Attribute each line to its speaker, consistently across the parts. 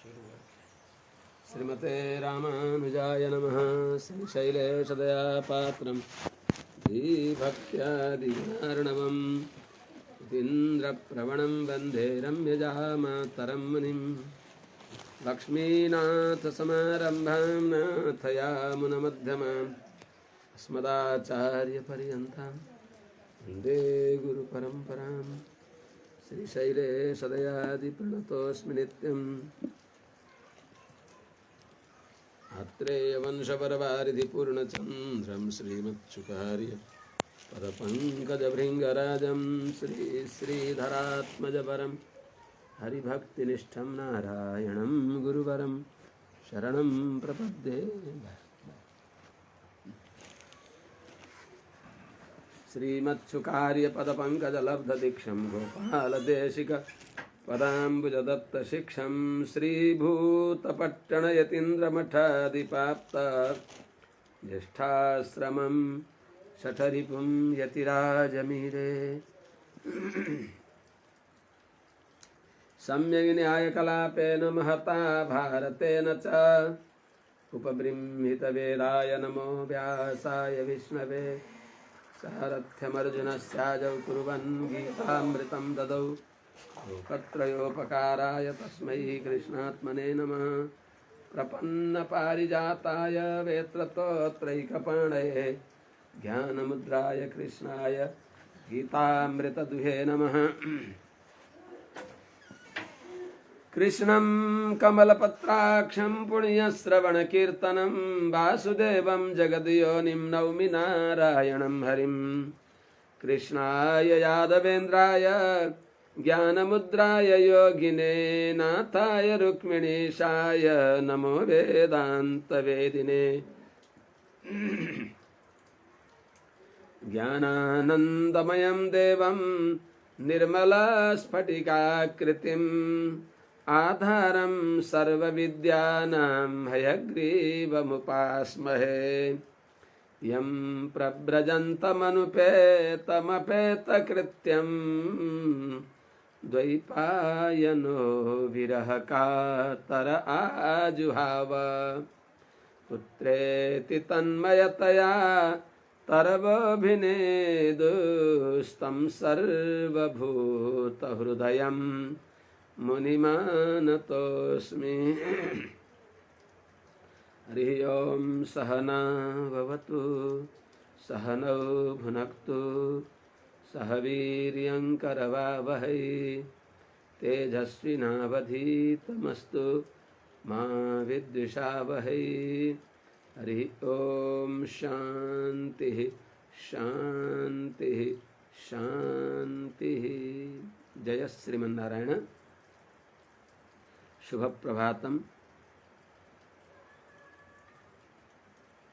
Speaker 1: श्रीमते रामानुजाय नमः। श्रीशैलेशदयापात्रं श्रीभक्त्यादिगुणार्णवम् इतीन्द्रप्रवणं वन्दे रम्यजामातरं मुनिं। लक्ष्मीनाथसमारम्भां नाथयामुनमध्यमाम् अस्मदाचार्यपर्यन्तां वन्दे गुरुपरम्परां। श्रीशैलेशदयादिप्रणतोऽस्मि नित्यम्। आत्रेयवंशपरवारिधिपूर्णचन्द्रं श्रीमच्छुकार्य पदपङ्कजभृङ्गराजं श्रीधरात्मजवरं हरिभक्तिनिष्ठं नारायणं गुरुवरं शरणं प्रपद्ये। श्रीमच्छुकार्य पदपङ्कजलब्धदीक्षं गोपालदेशिक पदाम्बुजदत्तशिक्षं श्रीभूतपट्टणयतीन्द्रमठादिपाप्त ज्येष्ठाश्रमं शठरिपुं यतिराजमीरे। सम्यग्न्यायकलापेन महता भारतेन च उपबृंहितवेदाय नमो व्यासाय विष्णवे। सारथ्यमर्जुनस्याजौ कुर्वन् गीतामृतं ददौ लोकत्रयोपकाराय तस्मै कृष्णात्मने नमः। प्रपन्नपारिजाताय वेत्रतोत्रैकपाणये ज्ञानमुद्राय कृष्णाय गीतामृतदुहे नमः। कृष्णं कमलपत्राक्षं पुण्यश्रवणकीर्तनं वासुदेवं जगद्योनिं नौमि नारायणं हरिं। कृष्णाय यादवेन्द्राय ज्ञानमुद्राय योगिने नाथाय रुक्मिणीशाय नमो वेदान्तवेदिने। ज्ञानानन्दमयं देवं निर्मलस्फटिकाकृतिम् आधारं सर्वविद्यानां हयग्रीवमुपास्महे। यं प्रव्रजन्तमनुपेतमपेतकृत्यं द्वैपायनो विरहकातर आजुहाव। पुत्रेति तन्मयतया तरवोऽभिनेदुस्तं सर्वभूतहृदयं मुनिमानतोऽस्मि। हरिः ओं सहना भवतु सहनौ भुनक्तु सह वीर्यं करवावहै तेजस्विनावधीतमस्तु मा विद्विषावहै। हरिः ओं शान्तिः शान्तिः शान्तिः। जय श्रीमन्नारायण। शुभ प्रभातम।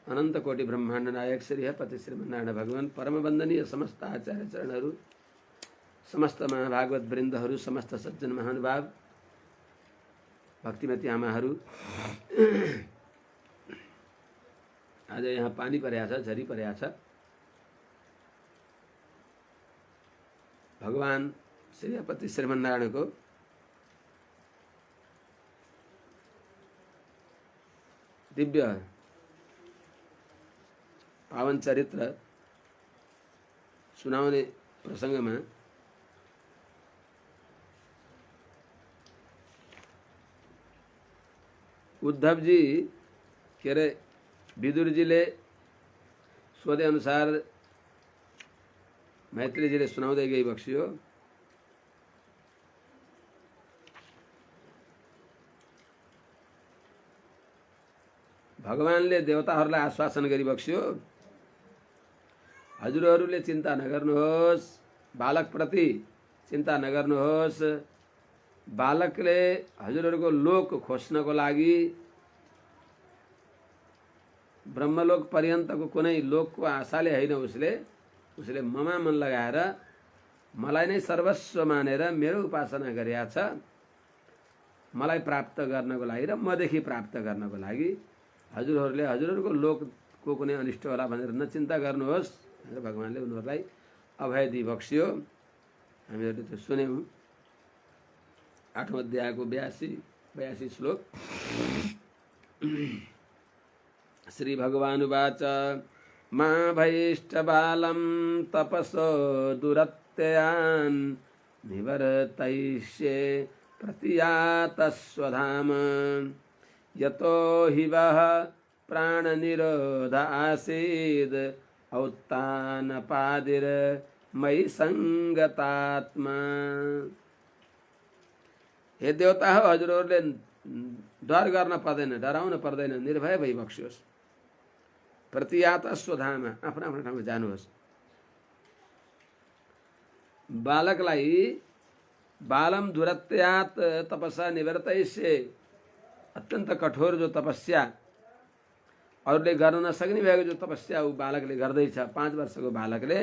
Speaker 1: अनंत कोटि ब्रह्मांड नायक श्री पति श्रीमन्नारायण भगवान परम वंदनीय समस्त आचार्य चरणहरू, समस्त महाभागवत वृन्दहरू, समस्त सज्जन महानुभाव भक्तिमती आमाहरू। आज यहाँ पानी परेको छ, झरी परेको छ। भगवान श्रीपति श्रीमन्नारायणको दिव्य पावन चरित्र सुनाउने प्रसंगमा उद्धवजी के अरे विदुरजीले सोधे अनुसार मैत्रीजीले सुनाउँदै गई बक्सियो। भगवानले देवताहरूलाई आश्वासन गरी बक्सियो, हजुरहरूले चिन्ता नगर्नुहोस्, बालकप्रति चिन्ता नगर्नुहोस्। बालकले हजुरहरूको लोक खोज्नको लागि ब्रह्मलोक पर्यन्तको कुनै लोकको आशाले होइन, उसले ममा मन लगाएर मलाई नै सर्वस्व मानेर मेरो उपासना गरेका छ। मलाई प्राप्त गर्नको लागि र मदेखि प्राप्त गर्नको लागि हजुरहरूले हजुरहरूको लोकको कुनै अनिष्ट होला भनेर नचिन्ता गर्नुहोस् भनेर भगवानले उनीहरूलाई अभय दिइबक्सियो। हामीहरूले त्यो सुन्यौँ। 8औं अध्यायको 82 82 श्लोक। श्री भगवानुवाच मा भैष्टबालं तपसो दुरत्ययान् निवर्तयिष्ये प्रतियातस्वधाम यतो हि वः प्राणनिरोध आसीद् औत्तानपादिर्मयि संगतात्मा। हे देवता हो, हजुरहरूले डर गर्न पर्दैन, डराउन पर्दैन, निर्भय भई बक्सियोस्। प्रतियात स्वधाममा, आफ्नो आफ्नो ठाउँमा जानुहोस्। बालकलाई बालम दुरत्यात तपस्या निवर्तयिष्ये, अत्यन्त कठोर जो तपस्या अरूले गर्न नसक्ने भएको जो तपस्या ऊ बालकले गर्दैछ, 5 वर्षको बालकले,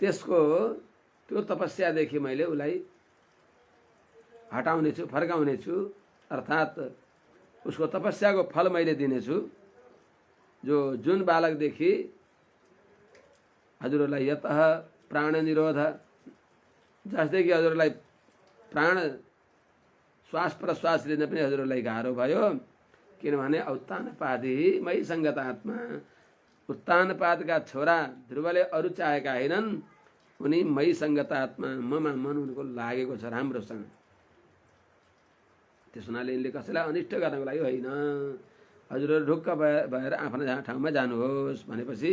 Speaker 1: त्यसको त्यो तपस्यादेखि मैले उसलाई हटाउनेछु, फर्काउनेछु, अर्थात् उसको तपस्याको फल मैले दिनेछु। जुन बालकदेखि हजुरहरूलाई यतः प्राण निरोध, जसदेखि हजुरहरूलाई प्राण श्वास प्रश्वास लिन पनि हजुरहरूलाई गाह्रो भयो, किनभने औत्तानपादी मयि संगतात्मा, उत्तानपादका छोरा ध्रुवले अरू चाहेका होइनन्, उनी मयि संगतात्मा, ममा मन उनको लागेको छ राम्रोसँग। त्यस हुनाले यिनले कसैलाई अनिष्ट गर्नको लागि होइन, हजुरहरू ढुक्क भएर आफ्नो ठाउँमा जानुहोस् भनेपछि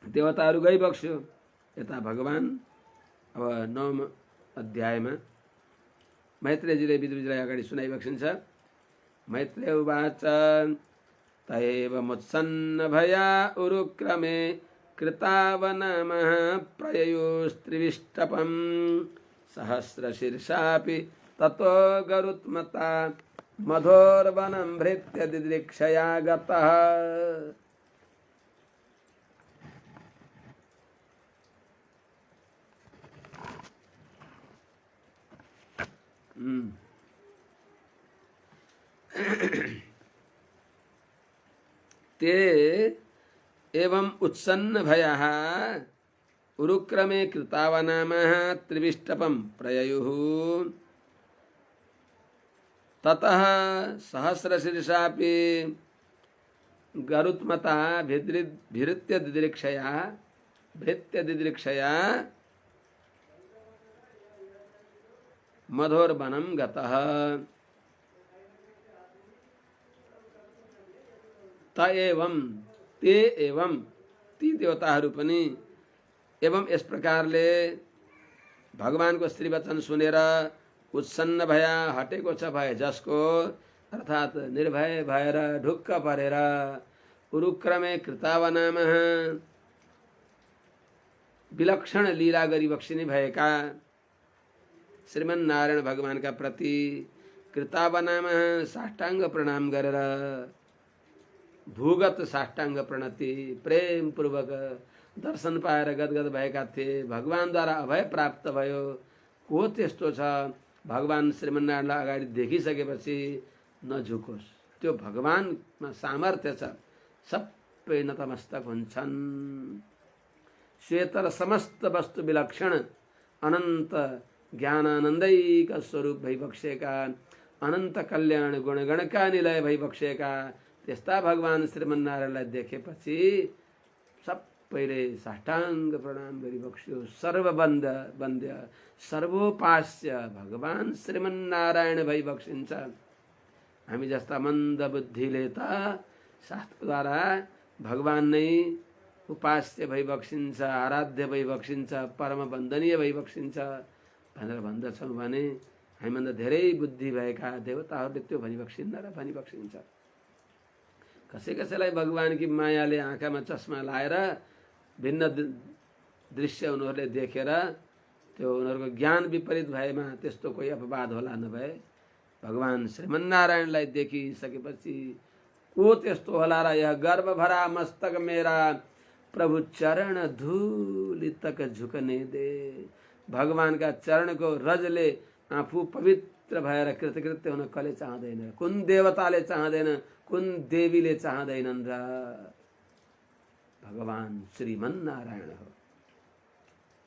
Speaker 1: देवताहरू गइबक्स्यो। यता भगवान अब 9औं अध्यायमा मैत्रेयजीले विदुरजीलाई अगाडि सुनाइबक्सिन्छ। मैत्रेय उवाच तयेव मुत्सन्न भया उरुक्रमे कृतावनामः प्रययोस्त्रिविष्टपं सहस्रशीर्षापि ततो गरुत्मता मधोर्वनं भृत्य दिदृक्षया गतः। ते एवं उत्सन्न भयः उरुक्रमे कृतावनामः त्रिविष्टपं प्रययुः ततः सहस्रशीर्षापि गरुत्मता भृत्य दिदृक्षया मधोर्वनं गतः। त एवं ते एवं ती देवताहरू पनि एवं यस प्रकारले भगवानको श्रीवचन सुनेर उत्सन्न भया हटेको छ भय जसको, अर्थात् निर्भय भएर ढुक्क परेर उरुक्रमे कृतावनामः विलक्षण लीला गरी बक्सिने भएका श्रीमन्नारायण भगवानका प्रति कृतावनामः साष्टाङ्ग प्रणाम गरेर, भूगत साष्टाङ्ग प्रणति प्रेम पूर्वक दर्शन पाएर गदगद भएका थिए। भगवानद्वारा अभय प्राप्त भयो। को त्यस्तो छ भगवान श्रीमन्नारायणलाई अगाडि देखिसकेपछि नझुकोस्, त्यो भगवानमा सामर्थ्य छ, सबै नतमस्तक हुन्छन्। श्वेतर समस्त वस्तु विलक्षण अनन्त ज्ञानानन्दैक स्वरूप भइबक्सेका, अनन्त कल्याण गुणगणका निलय भइबक्सेका त्यस्ता भगवान श्रीमन्नारायणलाई देखेपछि सबैले साष्टाङ्ग प्रणाम गरिबक्स्यो। सर्ववन्द्य सर्वोपास्य भगवान श्रीमन्नारायण भइबक्सिन्छ। हामी जस्ता मन्द बुद्धिले त शास्त्रद्वारा भगवान नै उपास्य भइबक्सिन्छ, आराध्य भइबक्सिन्छ, परम वन्दनीय भइबक्सिन्छ भनेर भन्दछौँ भने हामीभन्दा धेरै बुद्धि भएका देवताहरूले त्यो भनिबक्सिन्न र भनिबक्सिन्छ। कसैलाई भगवानकी मायाले आँखामा चस्मा लाएर भिन्न दृश्य उनीहरूले देखेर त्यो उनीहरूको ज्ञान विपरीत भएमा त्यस्तो कोही अपवाद होला नभए भगवान श्रीमन्नारायणलाई देखिसकेपछि को त्यस्तो होला र। यह गर्व भरा मस्तक मेरा प्रभु चरण धूलि तक झुकने दे। भगवानका चरणको रजले आफू पवित्र भएर कृतकृत्य हुन कसले चाहँदैन, कुन देवताले चाहँदैन, कुन देवीले चाहँदैनन् र। भगवान श्रीमन्नारायण हो,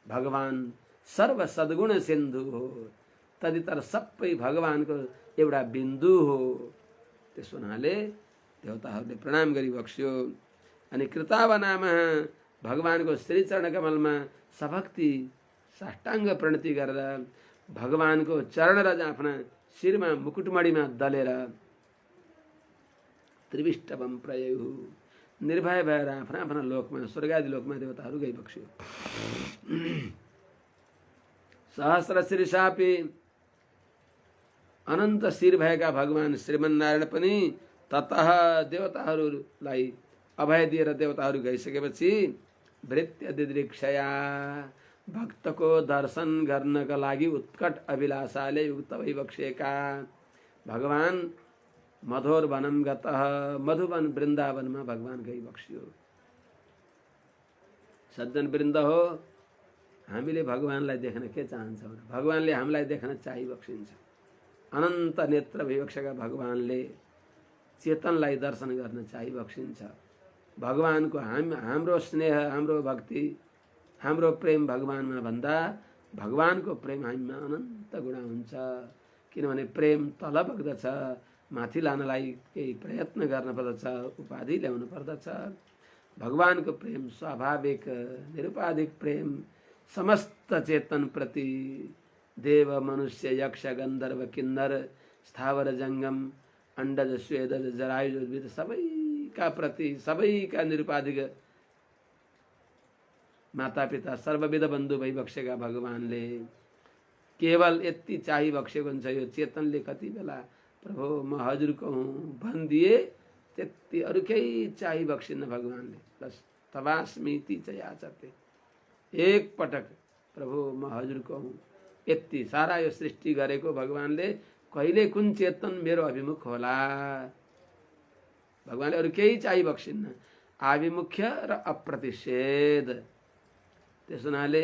Speaker 1: भगवान सर्व सद्गुण सिन्धु हो, तदितर सबै भगवानको एउटा बिन्दु हो। त्यसो हुनाले देवताहरूले प्रणाम गरिबक्स्यो। अनि कृतावनामा भगवानको श्री चरण कमलमा सभक्ति साष्टाङ्ग प्रणति गरेर भगवानको चरण र आफ्ना शिरमा मुकुटमणिमा दलेर त्रिविष्टवम प्रयु निर्भय भएर आफ्ना आफ्ना लोकमा स्वर्गादि लोकमा देवताहरू गइबक्स्यो। सहस्र शीर्षापि अनन्त शिर भएका भगवान श्रीमन्नारायण पनि ततः देवताहरूलाई अभय दिएर देवताहरू गइसकेपछि भृत्य दिदृक्षया भक्तको दर्शन गर्नका लागि उत्कट अभिलाषाले युक्त भइबक्सेका भगवान मधुर वनम गतः मधुवन वृन्दावनमा भगवान गइबक्स्यो। सज्जन वृन्द हो, हामीले भगवानलाई देख्न के चाहन्छौँ? भगवानले हामीलाई देख्न चाहिबक्सिन्छ। अनन्त नेत्र भइबक्सेका भगवानले चेतनलाई दर्शन गर्न चाहिबक्सिन्छ। भगवानको हाम्रो स्नेह, हाम्रो भक्ति, हाम्रो प्रेम भगवानमा भन्दा भगवानको प्रेम हामीमा अनन्त गुणा हुन्छ। किनभने प्रेम तल बग्दछ, माथि लानलाई केही प्रयत्न गर्न पर्दछ, उपाधि ल्याउनु पर्दछ। भगवानको प्रेम स्वाभाविक निरुपाधिक प्रेम समस्त चेतन प्रति देव मनुष्य यक्ष गन्धर्व किन्नर स्थावर जङ्गम अण्डज स्वेदज जरायुज उद्भिद सबैका प्रति सबैका निरुपाधिक माता पिता सर्वविध बन्धु भइबक्सेका भगवानले केवल यति चाहिबक्सेको हुन्छ। यो चेतनले कति बेला प्रभु म हजुरको हुँ भनिदिए त्यति अरू केही चाहिबक्सिन्न भगवानले। बस तवास्मीति च याचते, एक पटक प्रभु म हजुरको हुँ यति सारा यो सृष्टि गरेको भगवानले कहिले कुन चेतन मेरो अभिमुख होला? भगवानले अरू केही चाहिबक्सिन्न, आभिमुख्य र अप्रतिषेध। त्यस हुनाले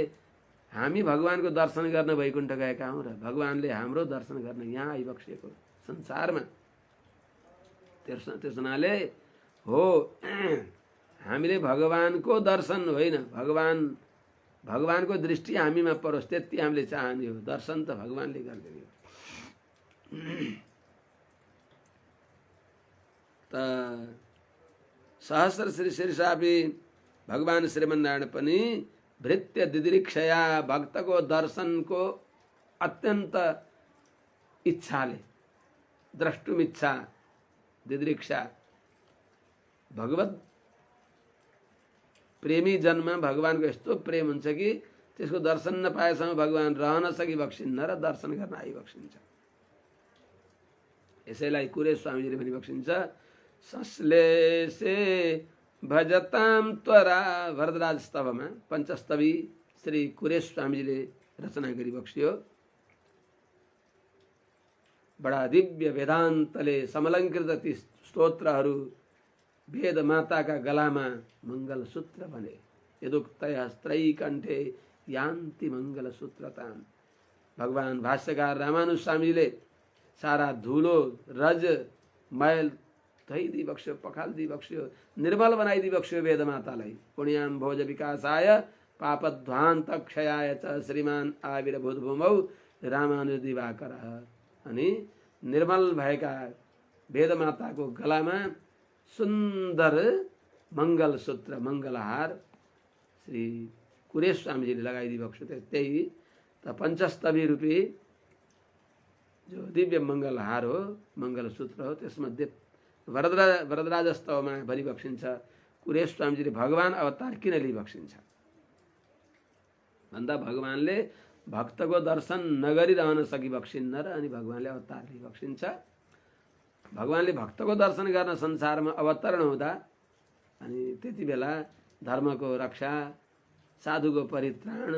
Speaker 1: हामी भगवानको दर्शन गर्न वैकुण्ठ गएका हौँ र भगवानले हाम्रो दर्शन गर्न यहाँ आइबक्सेको संसारमा। त्यस हुनाले हो हामीले भगवानको दर्शन होइन, भगवानको दृष्टि हामीमा परोस् त्यति हामीले चाहने हो। दर्शन त भगवानले गरिदिने हो। त सहस्र श्री शीर्षापि भगवान श्रीमन्नारायण पनि भृत्य दिदृक्षया भक्तको दर्शनको अत्यन्त इच्छाले द्रष्टुम इच्छा दिदृक्षा भगवत प्रेमी जन्ममा भगवानको यस्तो प्रेम हुन्छ कि त्यसको दर्शन नपाएसम्म भगवान रहन सकिबक्सिन्न र दर्शन गर्न आइबक्सिन्छ। यसैलाई कुरेश स्वामीजीले भनिबक्सिन्छ, संश्लेषे भजताम त्वरा वरदराज स्तवमा पञ्चस्तवी श्री कुरेश स्वामीजीले रचना गरिबक्सियो। बडा दिव्य वेदान्तले समलङ्कृत ती स्तोत्रहरू वेद माताका गलामा मंगल सूत्र बने। यदुक्तय हस्त्रैकण्ठे यान्ति मंगल सूत्रताम। भगवान भाष्यकार रामानुज स्वामीले सारा धुलो रज मैल धोइदिई बक्स्यो, पखालिदिई बक्स्यो, निर्मल बनाइदिई बक्स्यो वेद मातालाई। पुण्याम भोज विकासाय पापध्वान्त क्षयाय च श्रीमान आविर्भूत भूमौ रामानुज दिवाकरः। अनि निर्मल भएका वेद माताको गलामा सुन्दर मंगल सूत्र मंगलहार श्री कुरेश स्वामीजीले लगाइदिई बक्स्यो। त्यही त पञ्चस्तवी रूपी जो दिव्य मंगलहार हो, मंगल सूत्र हो। त्यसमध्ये वरदराज स्तवमा भनिबक्सिन्छ कुरेश स्वामीजीले भगवान अवतार किन लिइबक्सिन्छ भन्दा भगवानले भक्तको दर्शन नगरिरहन सकिबक्सिन्न र अनि भगवानले अवतार लिइबक्सिन्छ। भगवानले भक्तको दर्शन गर्न संसारमा अवतरण हुँदा अनि त्यति बेला धर्मको रक्षा, साधुको परित्राण,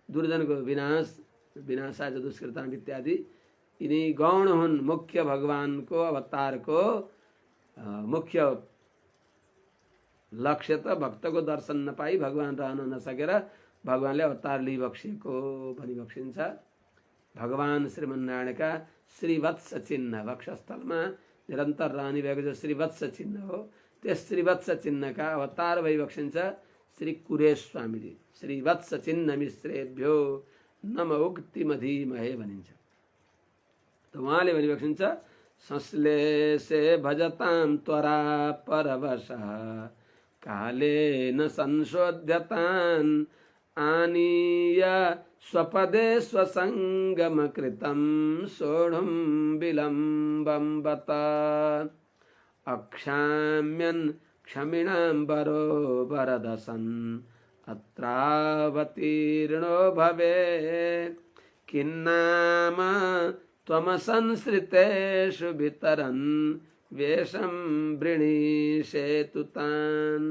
Speaker 1: दुर्जनको विनाश, विनाशाय दुष्कृताम इत्यादि यिनी गौण हुन्। मुख्य भगवानको अवतारको मुख्य लक्ष्य त भक्तको दर्शन नपाई भगवान रहन नसकेर भगवानले अवतार लिइबक्सेको भनिबक्सिन्छ। भगवान श्रीमन्नारायणका श्रीवत्स चिन्ह वक्षस्थलमा निरन्तर रहने भएको जो श्रीवत्स चिन्ह हो, त्यस श्रीवत्स चिन्हका अवतार भइबक्सिन्छ श्री कुरेश स्वामीजी। श्रीवत्स चिन्ह मिश्रेभ्यो नम उक्ति मधीमहे भनिन्छ। त उहाँले भने बक्सिन्छ संश्लेषे भजतां त्वरा परवशः कालेन संशोध्यतान् आनीय स्वपदे स्वसंगमकृतं सोढुं विलम्बं बत अक्षाम्यन् क्षमिणां वरो वरदसन् अत्रावतीर्णो भवे किन्नाम त्वमसंसृतेषु वितरन् वेषं वृणीषेतु तान्।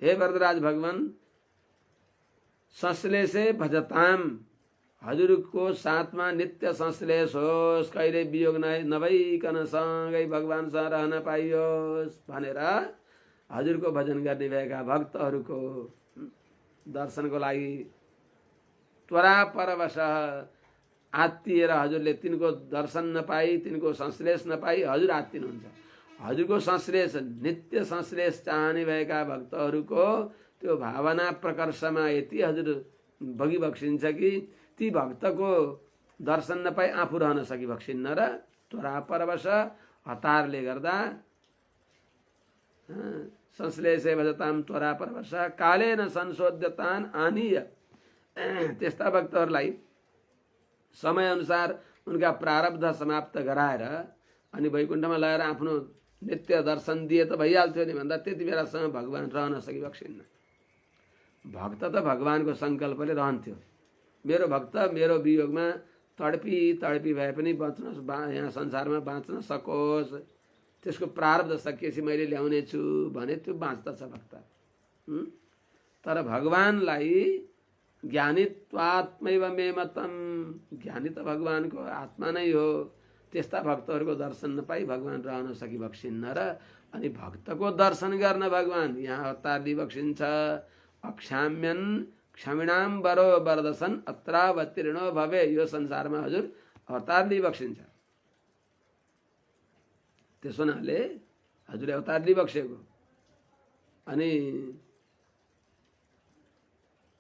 Speaker 1: हे वरदराज भगवान, संश्लेषे भजताम, हजुरको साथमा नित्य संश्लेष होस्, कहिले वियोग नभइकन सँगै भगवानसँग रहन पाइयोस् भनेर हजुरको भजन गर्ने भएका भक्तहरूको दर्शनको लागि त्वरा परवश आत्तिएर हजुरले तिनको दर्शन नपाई, तिनको संश्लेष नपाई हजुर आत्तिनुहुन्छ। हजुरको संश्लेष, नित्य संश्लेष चाहने भएका भक्तहरूको त्यो भावना प्रकर्षमा यति हजुर बगिबक्सिन्छ कि ती भक्तको दर्शन नपाई आफू रहन सकिबक्सिन्न र त्वरा परवश हतारले गर्दा संश्लेषे भजताम त्वरा परवश कालेन संशोध्यतान् आनीय, त्यस्ता भक्तहरूलाई समयअनुसार उनका प्रारब्ध समाप्त गराएर अनि वैकुण्ठमा लगेर आफ्नो नित्य दर्शन दिए त भइहाल्थ्यो नि भन्दा त्यति बेलासम्म भगवान रहन सकिबक्सिन्न। भक्त त भगवानको सङ्कल्पले रहन्थ्यो। मेरो भक्त मेरो वियोगमा तडपी तडपी भए पनि यहाँ संसारमा बाँच्न सकोस्, त्यसको प्रारब्ध सकिएपछि मैले ल्याउने छु भने त्यो बाँच्दछ भक्त। तर भगवानलाई ज्ञानित्वात्मैव मे मतम, ज्ञानी त भगवानको आत्मा नै हो। त्यस्ता भक्तहरूको दर्शन नपाई भगवान रहन सकिबक्सिन्न र अनि भक्तको दर्शन गर्न भगवान यहाँ अवतार लिइबक्सिन्छ। अक्षाम्यन क्षमिणाम वरो वरदसन अत्रावतीर्णो भवे, यो संसारमा हजुर अवतार लिइबक्सिन्छ। त्यसो हुनाले हजुरले अवतार लिइबक्सेको अनि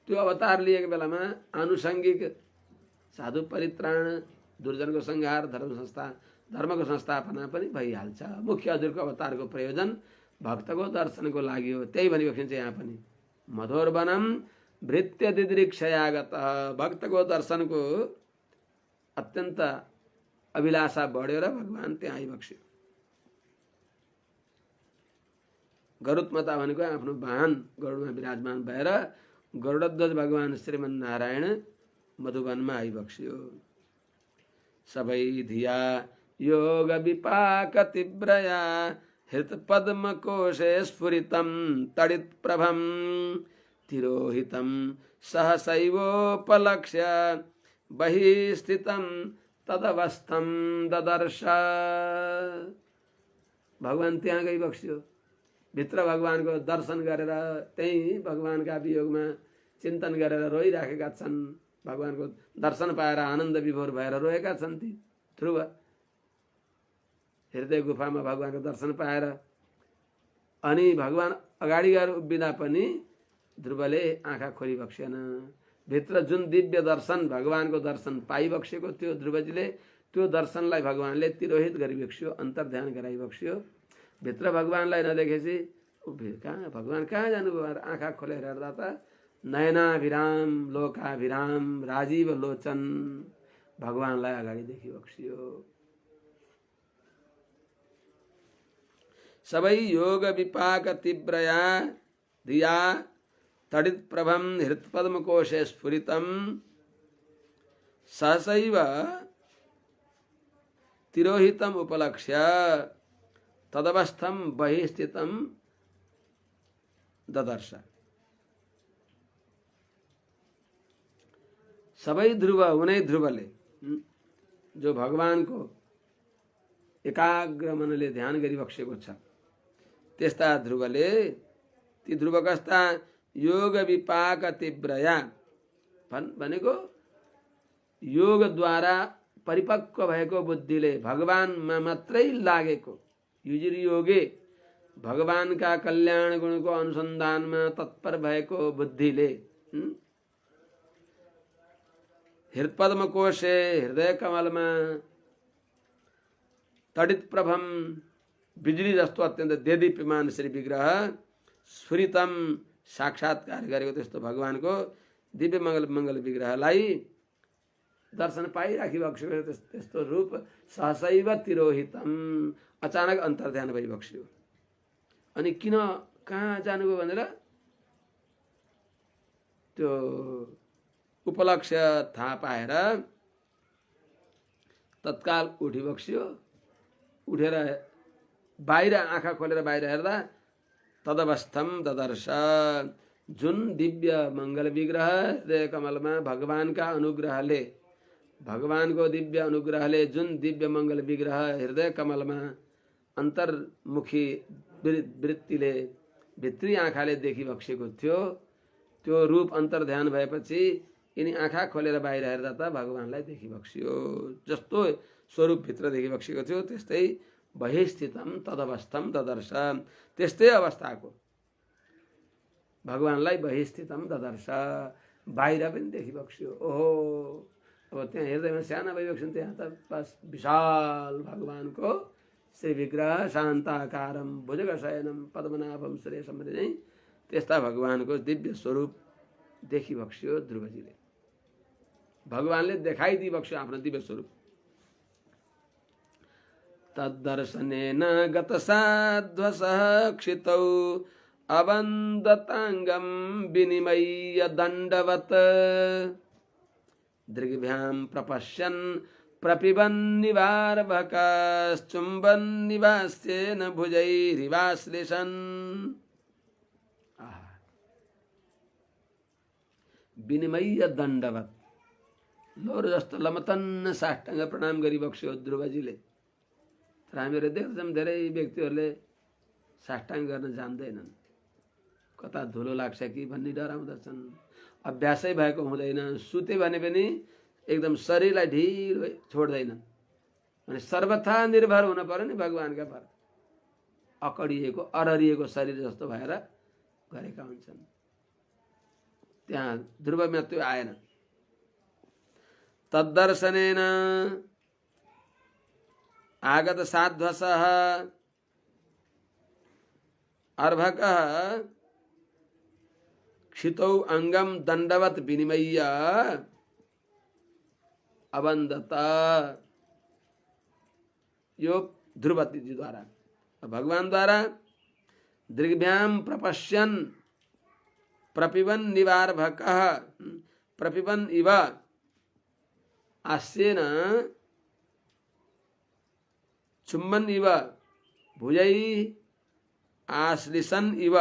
Speaker 1: त्यो अवतार लिएको बेलामा आनुषङ्गिक साधु परित्राण, दुर्जनको संहार, धर्मको संस्थापना पनि भइहाल्छ। मुख्य हजुरको अवतारको प्रयोजन भक्तको दर्शनको लागि हो। त्यही भनिबक्सिन्छ यहाँ पनि मधोरवनम भृत्य दिदृक्षयागत, भक्तको दर्शनको अत्यन्त अभिलाषा बढेर भगवान त्यहाँ आइबक्स्यो। गरुत्मता भनेको आफ्नो वाहन गरुडमा विराजमान भएर गरुडध्वज भगवान श्रीमन्नारायण मधुवनमा आइबक्स्यो। सबै धिया योग विपाक तीव्रया हृत पद्म कोशे स्फुरितं तडित प्रभं तिरोहितं सहसैवोपलक्ष्य बहिस्थितं तदवस्थं ददर्श। भगवान त्यहाँ गइबक्स्यो। भित्र भगवानको दर्शन गरेर त्यही भगवानका वियोगमा चिन्तन गरेर रोइराखेका छन्। भगवानको दर्शन पाएर आनन्द विभोर भएर रोएका छन् ती ध्रुव। हृदय गुफामा भगवानको दर्शन पाएर अनि भगवान अगाडि गएर उभिँदा पनि ध्रुवले आँखा खोलिबक्सेन। भित्र जुन दिव्य दर्शन, भगवानको दर्शन पाइबक्सेको थियो ध्रुवजीले, त्यो दर्शनलाई भगवानले तिरोहित गरिबक्स्यो, अन्तर्ध्यान गराइबक्स्यो। भित्र भगवानलाई नदेखेपछि कहाँ भगवान कहाँ जानुभयो? आँखा खोलेर हेर्दा त नयनाभिराम लोकाभिराम राजीव लोचन भगवानलाई अगाडि देखिबक्स्यो। सबै योग विपाक तीव्रया धिया तडित प्रभं हृत्पद्म कोशे स्फुरितं सहसैव तिरोहितम् उपलक्ष्य तदवस्थं बहिस्थितं ददर्श। सबै ध्रुव, उनै ध्रुवले जो भगवानको एकाग्र मनले ध्यान गरिबक्सेको छ, त्यस्ता ध्रुवले, ती ध्रुव कस्ता? योग विपाक तीव्रया भनेको योगद्वारा परिपक्व भएको बुद्धिले, भगवानमा मात्रै लागेको, युजिर योगे भगवानका कल्याण गुणको अनुसन्धानमा तत्पर भएको बुद्धिले हृदपद्म कोशे हृदय कमलमा तडित प्रभम बिजुली जस्तो अत्यन्त देदीप्यमान श्री विग्रह स्फुरितम साक्षात्कार गरेको त्यस्तो भगवानको दिव्य मङ्गल विग्रहलाई दर्शन पाइराखिबक्स्यो। त्यस्तो रूप सहसैव तिरोहितम, अचानक अन्तर्ध्यान भइबक्स्यो। अनि किन कहाँ जानुभयो भनेर त्यो उपलक्ष्य थाहा पाएर तत्काल उठिबक्स्यो। उठेर बाहिर आँखा खोलेर बाहिर हेर्दा तदवस्थम ददर्श, जुन दिव्य मङ्गल विग्रह हृदय कमलमा भगवानका अनुग्रहले, भगवानको दिव्य अनुग्रहले जुन दिव्य मङ्गल विग्रह हृदय कमलमा अन्तर्मुखी वृत्तिले भित्री आँखाले देखिबक्सेको थियो, त्यो रूप अन्तर्ध्यान भएपछि यिनी आँखा खोलेर बाहिर हेर्दा त भगवानलाई देखिबक्स्यो। जस्तो स्वरूपभित्र देखिबक्सेको थियो त्यस्तै बहिस्थितम तदवस्थम ददर्श, त्यस्तै अवस्थाको भगवानलाई बहिस्थितम ददर्श, बाहिर पनि देखिबक्स्यो। ओहो, अब त्यहाँ हृदयमा साना भइबक्स्यो, त्यहाँ त बस विशाल भगवानको श्री विग्रह शान्ताकारम भुजगशयनम पद्मनाभम सुरेशम नै त्यस्ता भगवानको दिव्य स्वरूप देखिबक्स्यो ध्रुवजीले। भगवानले देखाइदिबक्स्यो आफ्नो दिव्य स्वरूप। तद्दर्शनेन गतसाध्वसः क्षितौ अवन्दताङ्गं विनिमय्य दण्डवत् दृग्भ्यां प्रपश्यन् प्रपिबन्निवारभकाश्चुम्बन् निवास्येन भुजैरिवाश्लिषन्। विनिमय्य दण्डवत्, लौरो जस्तो लमतन्न साष्टाङ्ग प्रणाम गरिबक्स्यो ध्रुवजीले। तर हामीहरू देख्छौँ धेरै व्यक्तिहरूले साष्टाङ्ग गर्न जान्दैनन्, कता धुलो लाग्छ कि भन्ने डराउँदछन्, अभ्यासै भएको हुँदैन। सुते भने पनि एकदम शरीरलाई ढिलो छोड्दैनन्। अनि सर्वथा निर्भर हुन पर्यो नि भगवानका पर, अकडिएको अररिएको शरीर जस्तो भएर गरेका हुन्छन्। त्यहाँ ध्रुवमा त्यो आएन। तद्दर्शनेन आगत साध्वसः अर्भकः क्षितौ अङ्गम दण्डवत् विनिमय्य अवन्दत। यो ध्रुवजी द्वारा, भगवान द्वारा दृग्भ्याम प्रपश्यन् प्रपिबन् निवारभकः, प्रपिबन् इव आस्येन चुम्बन् इव भुजै आश्लिषन् इव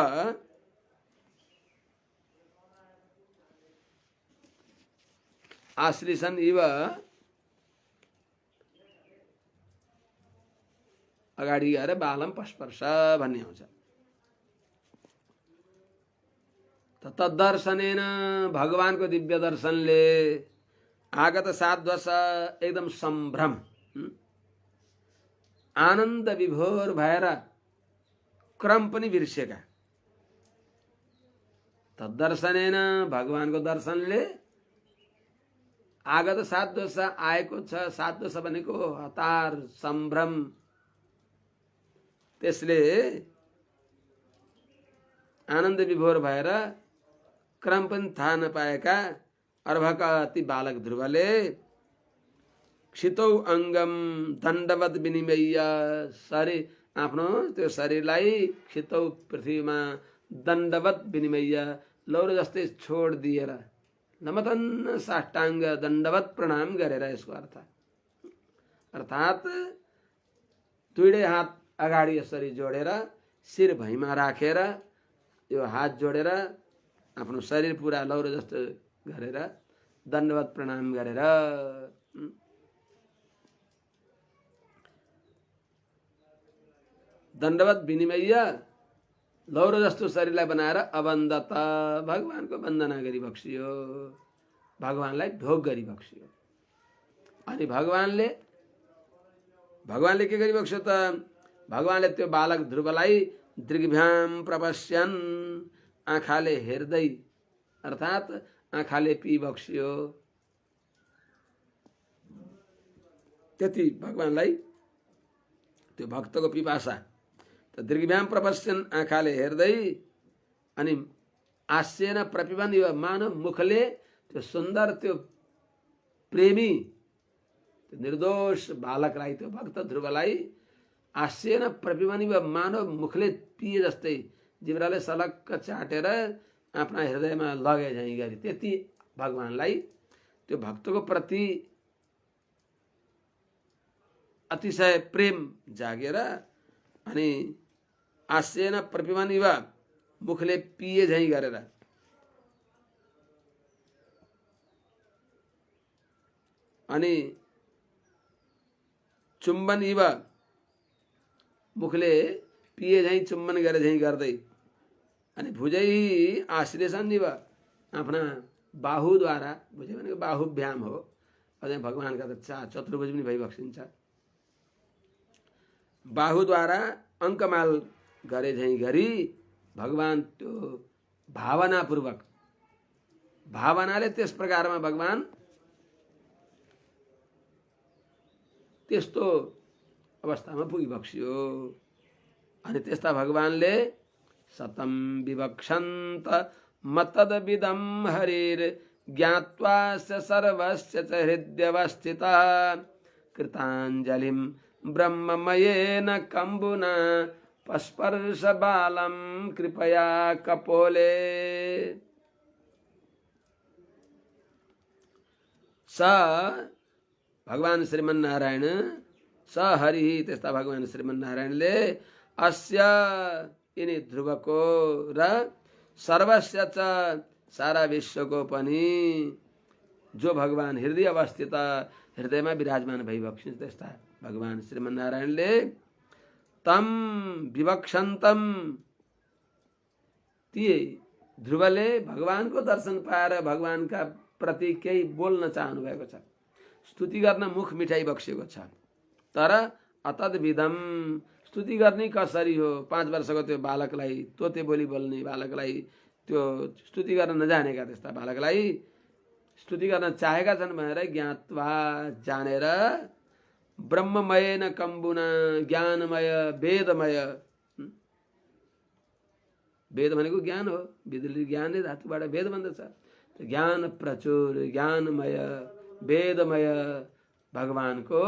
Speaker 1: आश्लिषन् इव अगाडि गएर बालम पस्पर्श भन्ने आउँछ। तद्दर्शनेन, भगवानको दिव्य दर्शनले आगत साध्वस, एकदम सम्भ्रम आनन्द विभोर भएर क्रम पनि बिर्सेका। तद्दर्शनेन, भगवानको दर्शनले आगत साध्वस आएको छ। साध्वस भनेको हतार सम्भ्रम, त्यसले आनन्द विभोर भएर क्रम पनि थाहा नपाएका अर्भका ती बालक ध्रुवले क्षितौ अङ्गम दण्डवत् विनिमय्य, शरीर आफ्नो त्यो शरीरलाई क्षितौ पृथ्वीमा दण्डवत् विनिमय्य लौरो जस्तै छोड दिएर नमतन्न साष्टाङ्ग दण्डवत् प्रणाम गरेर, यसको अर्थात् दुईटै हात अगाडि यसरी जोडेर शिर भैमा राखेर यो हात जोडेर आफ्नो शरीर पुरा लौरो जस्तो गरेर दण्डवत् प्रणाम गरेर दण्डवत् विनिमय्य लौरो जस्तो शरीरलाई बनाएर अवन्दत, भगवानको वन्दना गरिबक्सियो, भगवानलाई ढोग गरिबक्सियो। अनि भगवानले के गरिबक्स्यो त? भगवानले त्यो बालक ध्रुवलाई दृग्भ्याम प्रपश्यन्, आँखाले हेर्दै, अर्थात् आँखाले पिबक्स्यो। त्यति भगवानलाई त्यो भक्तको पिपासा। त दीर्घव्याम प्रपश्यन आँखाले हेर्दै अनि आस्येन प्रपिबन यो मानव मुखले त्यो सुन्दर त्यो प्रेमी त्यो निर्दोष बालकलाई त्यो भक्त ध्रुवलाई आस्येन प्रपिबन यो मानव मुखले पिए जस्तै जिब्राले सलक्क चाटेर आफ्ना हृदयमा लगे झैँ गरी त्यति भगवानलाई त्यो भक्तको प्रति अतिशय प्रेम जागेर अनि आस्येन प्रपिबन इव मुखले पिए झैँ गरेर अनि चुम्बन इव मुखले पिए झैँ चुम्बन गरे झैँ गर्दै अनि भुजै आश्लेषण इव आफ्ना बाहुद्वारा, भुजै भनेको बाहुभ्याम हो, अझै भगवानका त चतुर्भुज पनि भइबक्सिन्छ, बाहुद्वारा अङ्कमाल गरे झैँ गरी भगवान त्यो भावनापूर्वक भावनाले त्यस प्रकारमा भगवान त्यस्तो अवस्थामा पुगिबक्सियो। अनि त्यस्ता भगवानले सतम विवक्षन्त मतदविदं हरिर ज्ञात्वा सर्वस्य च हृद्यवस्थितः कृताञ्जलिं ब्रह्ममयेन कम्बुना पस्पर्श बालं कृपया कपोले। स भगवान श्रीमन्नारायण स हरि त्यस्ता भगवान श्रीमन्नारायणले अस्य यिनी ध्रुवको र सर्वस्य च सारा विश्वको पनि जो भगवान हृदय अवस्थित हृदयमा विराजमान भइबक्सिन्छ त्यस्ता भगवान श्रीमन्नारायणले तम विवक्षन्तम ती ध्रुवले भगवानको दर्शन पाएर भगवानका प्रति केही बोल्न चाहनु भएको छ, स्तुति गर्न मुख मिठाई बक्सेको छ, तर अतद्विदम स्तुति गर्ने कसरी हो? 5 वर्षको त्यो बालकलाई तोते बोली बोल्ने बालकलाई त्यो स्तुति गर्न नजानेका त्यस्ता बालकलाई स्तुति गर्न चाहेका छन् भनेर ज्ञात्वा जानेर ब्रह्ममय न कम्बुना ज्ञानमय वेदमय, वेद भनेको ज्ञान हो, विदुली ज्ञानले धातुबाट वेद बन्दछ, ज्ञान प्रचुर ज्ञानमय वेदमय भगवानको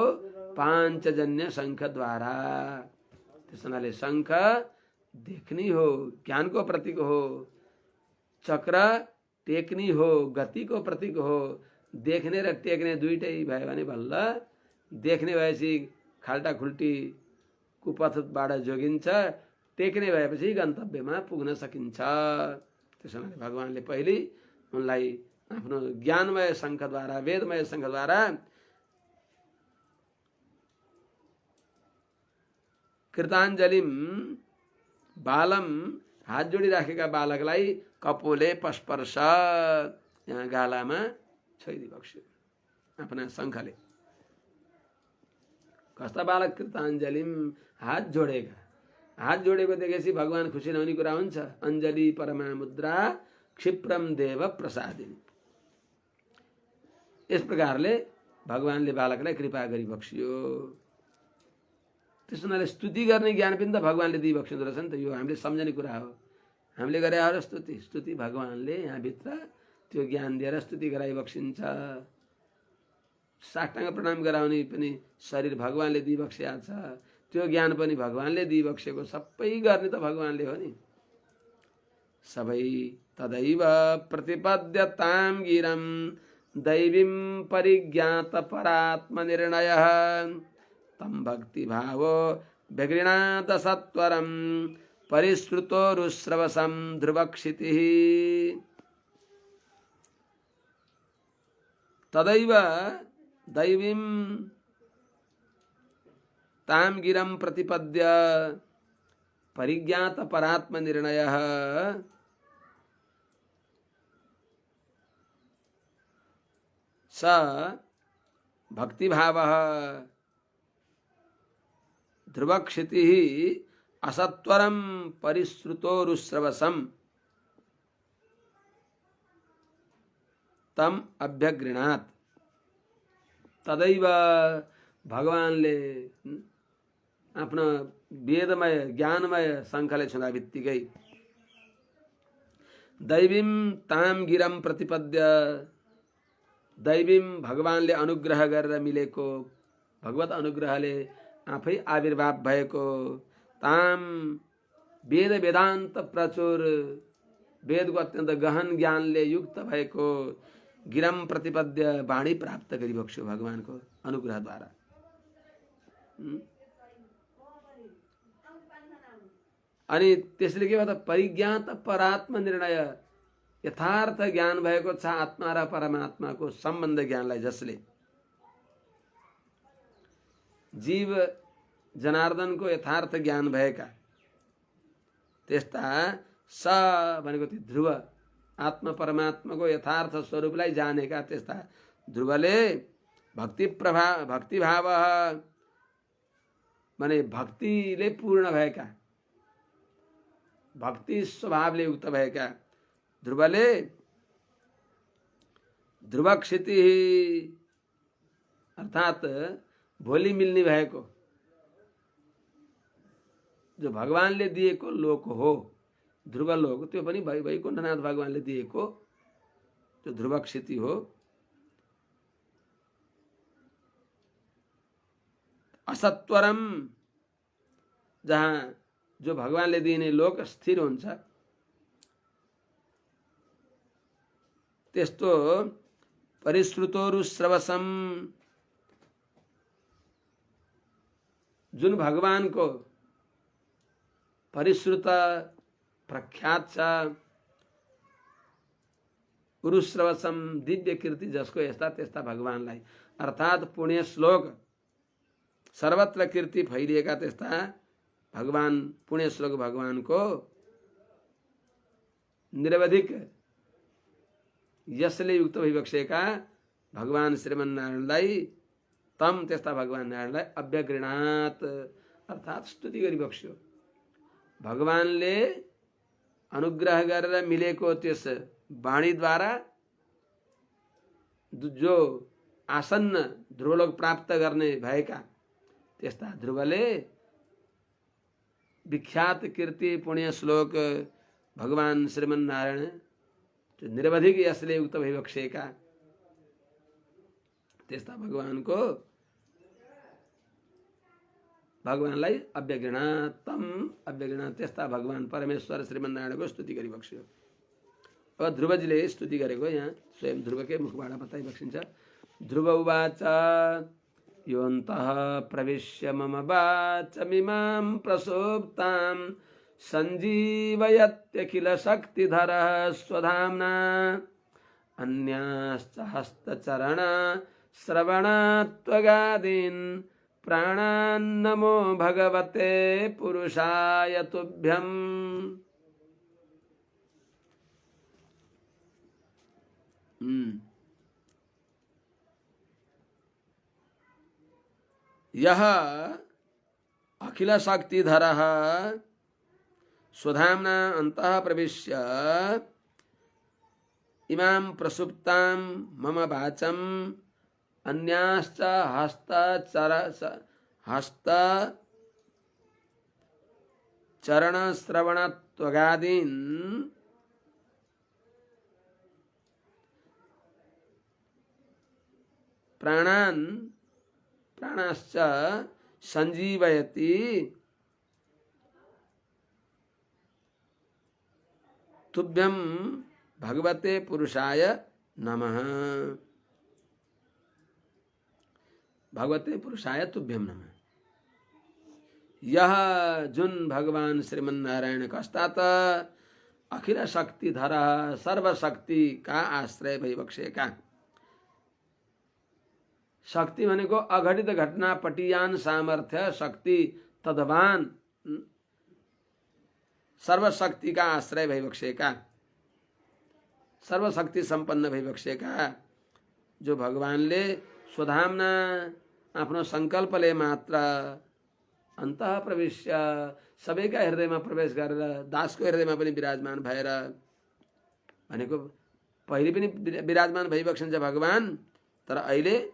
Speaker 1: पांचजन्य शंख द्वारा। त्यस हुनाले शंख देख्ने हो, ज्ञानको प्रतीक हो, चक्र टेक्ने हो, गतिको प्रतीक हो। देख्ने र टेक्ने दुईटै भयो भने बल्ल देख्ने भएपछि खाल्टा खुल्टी कुपथबाट जोगिन्छ, टेक्ने भएपछि गन्तव्यमा पुग्न सकिन्छ। त्यसो हुनाले भगवानले पहिले उनलाई आफ्नो ज्ञानमय शङ्खद्वारा वेदमय शङ्खद्वारा कृताञ्जलिम बालम हात जोडिराखेका बालकलाई कपोले पस्पर्श यहाँ गालामा छोइदिबक्स्यो आफ्ना शङ्खले। कस्ता बालक? कृताञ्जलिम हात जोडेका, हात जोडेको देखेपछि भगवान खुसी नहुने कुरा हुन्छ। अञ्जलि परमा मुद्रा क्षिप्रम देव प्रसादिनी, यस प्रकारले भगवानले बालकलाई कृपा गरिबक्स्यो। त्यस हुनाले स्तुति गर्ने ज्ञान पनि त भगवानले दिइबक्सिँदो रहेछ नि त। यो हामीले सम्झने कुरा हो, हामीले गरे हो स्तुति, स्तुति भगवानले यहाँभित्र त्यो ज्ञान दिएर स्तुति गराइबक्सिन्छ। साष्टाङ्ग प्रणाम गराउने पनि शरीर भगवानले दिइबक्सिया छ, त्यो ज्ञान पनि भगवानले दिइबक्सेको, सबै गर्ने त भगवानले हो नि। सबै तदैव प्रतिपद्यतां गिरं दैवीं परिज्ञात परात्मनिर्णयः तं भक्तिभावो विगृणात सत्वरं परिश्रुतोरुश्रवसं ध्रुवक्षितिः। तदैव दैवीं तां गिरं प्रतिपद्य परिज्ञात परात्मनिर्णयः स भक्तिभावः ध्रुवक्षितिः असत्वरं परिश्रुतोरुश्रवसं तम अभ्यगृणात्। तदैव भगवानले आफ्नो वेदमय ज्ञानमय शङ्खले छुँदा बित्तिकै दैवीम ताम गिरम प्रतिपद्य, दैवीम भगवानले अनुग्रह गरेर मिलेको, भगवत अनुग्रहले आफै आविर्भाव भएको, ताम वेद वेदान्त प्रचुर, वेदको अत्यन्त गहन ज्ञानले युक्त भएको गिरम प्रतिपद्य वाणी प्राप्त गरिबक्स्यो भगवानको अनुग्रहद्वारा। अनि त्यसले के भन्छ परिज्ञात परात्म निर्णय, यथार्थ ज्ञान भएको छ आत्मा र परमात्माको सम्बन्ध ज्ञानलाई, जसले जीव जनार्दनको यथार्थ ज्ञान भएका त्यस्ता स भनेको त्यो ध्रुव आत्मा परमात्माको यथार्थ स्वरूपलाई जानेका त्यस्ता ध्रुवले भक्तिभाव माने भक्तिले पूर्ण भएका, भक्ति स्वभावले युक्त भएका ध्रुवले ध्रुव क्षिति अर्थात भोलि मिल्ने भएको जो भगवानले दिएको लोक हो, ध्रुव लोक, त्यो पनि वैकुण्ठनाथ भगवानले दिएको त्यो ध्रुव क्षिति हो। असत्वरम, जहाँ जो भगवानले दिने लोक स्थिर हुन्छ, त्यस्तो परिश्रुतोरु श्रवसम, जुन भगवानको परिश्रुत प्रख्यात छ, उरुश्रवसम दिव्य कीर्ति जसको यस्ता त्यस्ता भगवानलाई, अर्थात पुण्य श्लोक सर्वत्र कीर्ति फैलिएका त्यस्ता भगवान पुण्य श्लोक भगवानको निरवधिक यसले युक्त भइबक्सेका भगवान श्रीमन्नारायणलाई, तम त्यस्ता भगवान नारायणलाई अव्यगृणात अर्थात स्तुति गरिबक्स्यो। भगवानले अनुग्रह गरेर मिलेको त्यस वाणीद्वारा जो आसन्न ध्रुवलोक प्राप्त गर्ने भएका त्यस्ता ध्रुवले विख्यात कीर्ति पुण्य श्लोक भगवान श्रीमन्नारायण जो निरवधिक यसले युक्त भइबक्सेका त्यस्ता भगवानलाई अव्यगृणातम, अव्यगृणात त्यस्ता भगवान परमेश्वर श्रीमन्नारायणको स्तुति गरिबक्स्यो। अब ध्रुवजीले स्तुति गरेको यहाँ स्वयं ध्रुवकै मुखबाट बताइबक्सिन्छ। ध्रुव उवाच योऽन्तः प्रविश्य मम वाचमिमां प्रसुप्तां सञ्जीवयत्यखिल शक्तिधरः स्वधाम्ना, अन्याश्च हस्तचरण श्रवणात्वगादीन् प्राणान्नमो भगवते पुरुषाय तुभ्यम्। यह अखिल शक्तिधरः स्वधाम्ना अन्तः प्रविश्य इमां प्रसुप्तां मम वाचम् अन्याश्च हस्तचरण श्रवणत्वगादीन् प्राणाश्च संजीवयति तुभ्यं भगवते पुरुषाय नमः। भगवते पुरुषाय तुभ्यं नमः। यह जुन भगवान श्रीमन्नारायण कस्तात अखिल शक्तिधर सर्वशक्ति का आश्रय भइबक्सेका, शक्ति भनेको अघटित घटना पटियान सामर्थ्य शक्ति तदवान सर्वशक्ति का आश्रय भइबक्सेका, सर्वशक्ति संपन्न भइबक्सेका जो भगवानले स्वधामना आफ्नो संकल्पले मात्र अन्तः प्रवेश्य सबैका हृदयमा प्रवेश गरेर दासको हृदयमा पनि विराजमान भएर, भनेको पहिले पनि विराजमान भइबक्सन्छ भगवान, तर अहिले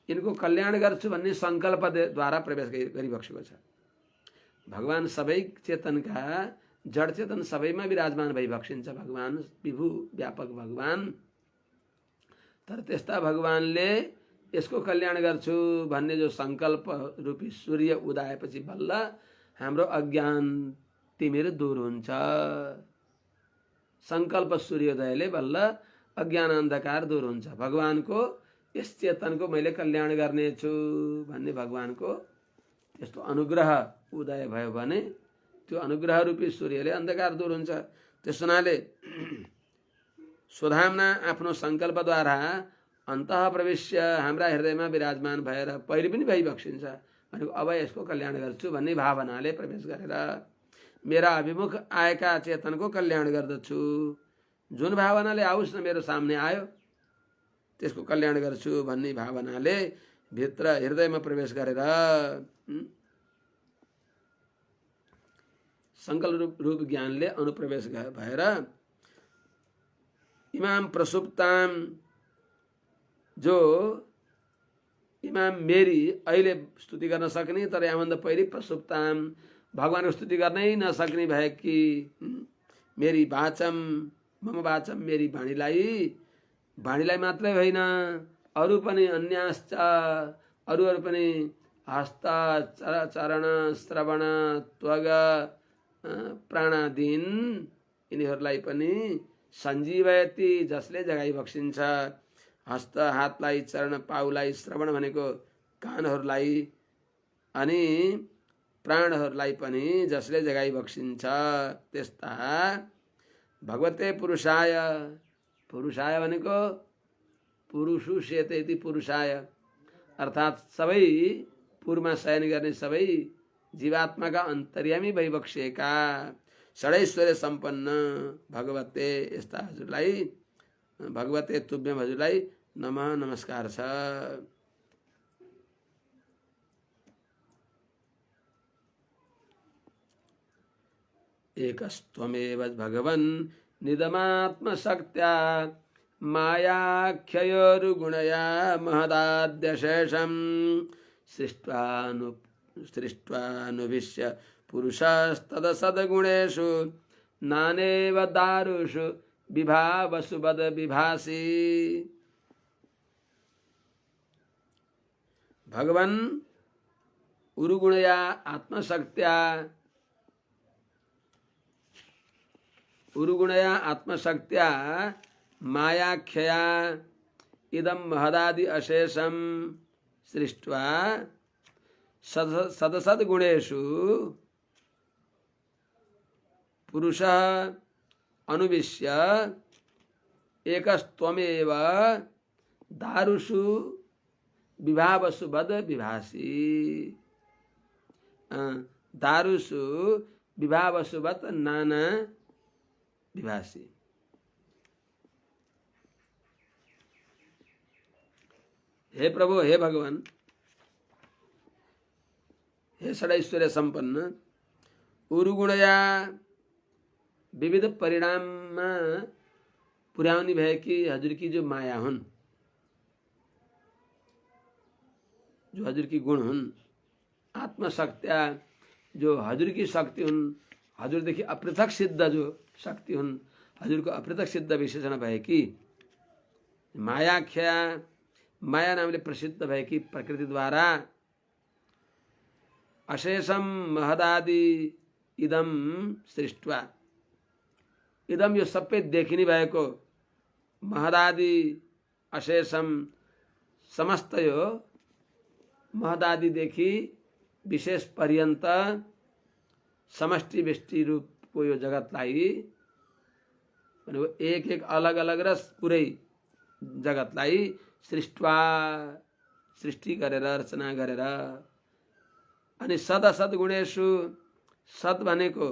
Speaker 1: यिनको कल्याण गर्छु भन्ने सङ्कल्पद्वारा प्रवेश गरिबक्सेको छ। भगवान सबै चेतनका जड चेतन सबैमा विराजमान भइबक्सिन्छ भगवान, विभु व्यापक भगवान। तर त्यस्ता भगवानले यसको कल्याण गर्छु भन्ने जो सङ्कल्प रूपी सूर्य उदाएपछि बल्ल हाम्रो अज्ञान तिमिर दूर हुन्छ। सङ्कल्प सूर्योदयले बल्ल अज्ञान अन्धकार दूर हुन्छ। भगवानको यस चेतनको मैले कल्याण गर्नेछु भन्ने भगवानको त्यस्तो अनुग्रह उदय भयो भने त्यो अनुग्रह रूपी सूर्यले अन्धकार दूर हुन्छ। त्यस हुनाले स्वधामना आफ्नो सङ्कल्पद्वारा अन्तः प्रवेश्य हाम्रा हृदयमा विराजमान भएर पहिले पनि भइबक्सिन्छ भनेको अब यसको कल्याण गर्छु भन्ने भावनाले प्रवेश गरेर मेरा अभिमुख आएका चेतनको कल्याण गर्दछु। जुन भावनाले आओस् न मेरो सामने आयो त्यसको कल्याण गर्छु भन्ने भावनाले भित्र हृदयमा प्रवेश गरेर सङ्कल्प रूप ज्ञानले अनुप्रवेश भएर इमाम प्रसुप्ताम, जो इमाम मेरी अहिले स्तुति गर्न सक्ने तर यहाँभन्दा पहिले प्रसुप्ताम भगवानको स्तुति गर्नै नसक्ने भए कि मेरी वाचम मम वाचम मेरी वाणीलाई मात्रै होइन अरू पनि अन्याश्च अरू पनि हस्त चरण श्रवण त्वग प्राणादीन यिनीहरूलाई पनि सञ्जीवयति जसले जगाइ बक्सिन्छ। हस्त हातलाई, चरण पाउलाई, श्रवण भनेको कानहरूलाई अनि प्राणहरूलाई पनि जसले जगाइ बक्सिन्छ त्यस्ता भगवते पुरुषाय, पुरुषाय भनेको पुरुषु सेते इति पुरुषाय अर्थात् सबै पुरमा शयन गर्ने सबै जीवात्माका अन्तर्यामी भइबक्सिएका षडैश्वर्य सम्पन्न भगवते यस्ता हजुरलाई, भगवते तुभ्यम हजुरलाई नमः नमस्कार छ। एकस्त्वमेव भगवन् निदमात्मशक्त्या मायाख्ययोरुगुणया महदाद्यशेषं सृष्ट्वानुविश्य पुरुषस्तदसद्गुणेषु नानेव दारुषु विभावसु वद विभासि। भगवन् उरुगुणया आत्मशक्त्या, उरुगुणया आत्मशक्त्या मायाख्यया इदं महदादि अशेषं सृष्ट्वा सदसद्गुणेषु पुरुषः अनुविश्य एकस्त्वमेव दारुषु विभावसु वद विभासि। दारुषु विभावसु वद नाना विभासि। हे प्रभु, हे भगवान, हे षडैश्वर्य सम्पन्न, उरुगुणया विविध परिणाममा पुर्याउने भएकी हजुरकी जो माया हुन्, जो हजुरकी गुण हुन्, आत्मशक्त्या जो हजुरकी शक्ति हुन्, हजुरदेखि अपृथक सिद्ध जो शक्ति हुन्, हजुरको अपृथक सिद्ध विशेषण भएकी मायाख्या, माया नामले प्रसिद्ध भएकी प्रकृतिद्वारा अशेषम महदादि इदम सृष्ट्वा, इदम यो सबै देखिने भएको महदादि अशेषम समस्त यो महदादिदेखि विशेष पर्यन्त समष्टि व्यष्टि रूपको यो जगतलाई भनेको एक एक अलग अलग र पुरै जगतलाई सृष्टवा सृष्टि गरेर रचना गरेर अनि सदसद गुणेषु, सद भनेको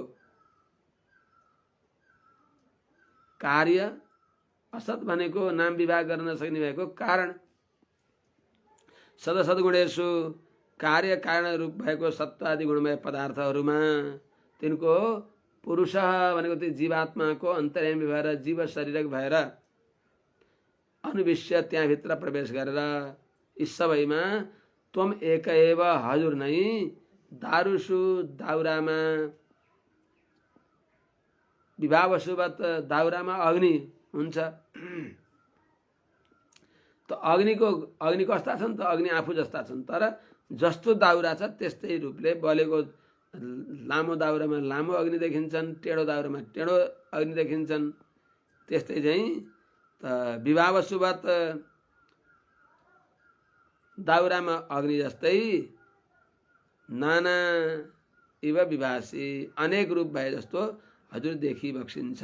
Speaker 1: कार्य, असत भनेको नाम विभाग गर्न नसक्ने भएको कारण। सदसद गुणेषु कार्य कारण रूप भएको सत्वादि गुणमय पदार्थहरूमा तिनको पुरुष भनेको त्यो जीवात्माको अन्तर्यामी भएर जीव शरीरक भएर अनुविश्य त्यहाँभित्र प्रवेश गरेर यी सबैमा त्वम एक एव हजुर नै दारुसु दाउरामा विभावसुवत दाउरामा अग्नि हुन्छ। त अग्नि कस्ता छन् त अग्नि आफू जस्ता छन्, तर जस्तो दाउरा छ त्यस्तै रूपले बलेको लामो दाउरामा लामो अग्नि देखिन्छन्, टेढो दाउरामा टेढो अग्नि देखिन्छन्। त्यस्तै चाहिँ त विभावसुवत दाउरामा अग्नि जस्तै नाना इव विभासी अनेक रूप भए जस्तो हजुर देखिबक्सिन्छ।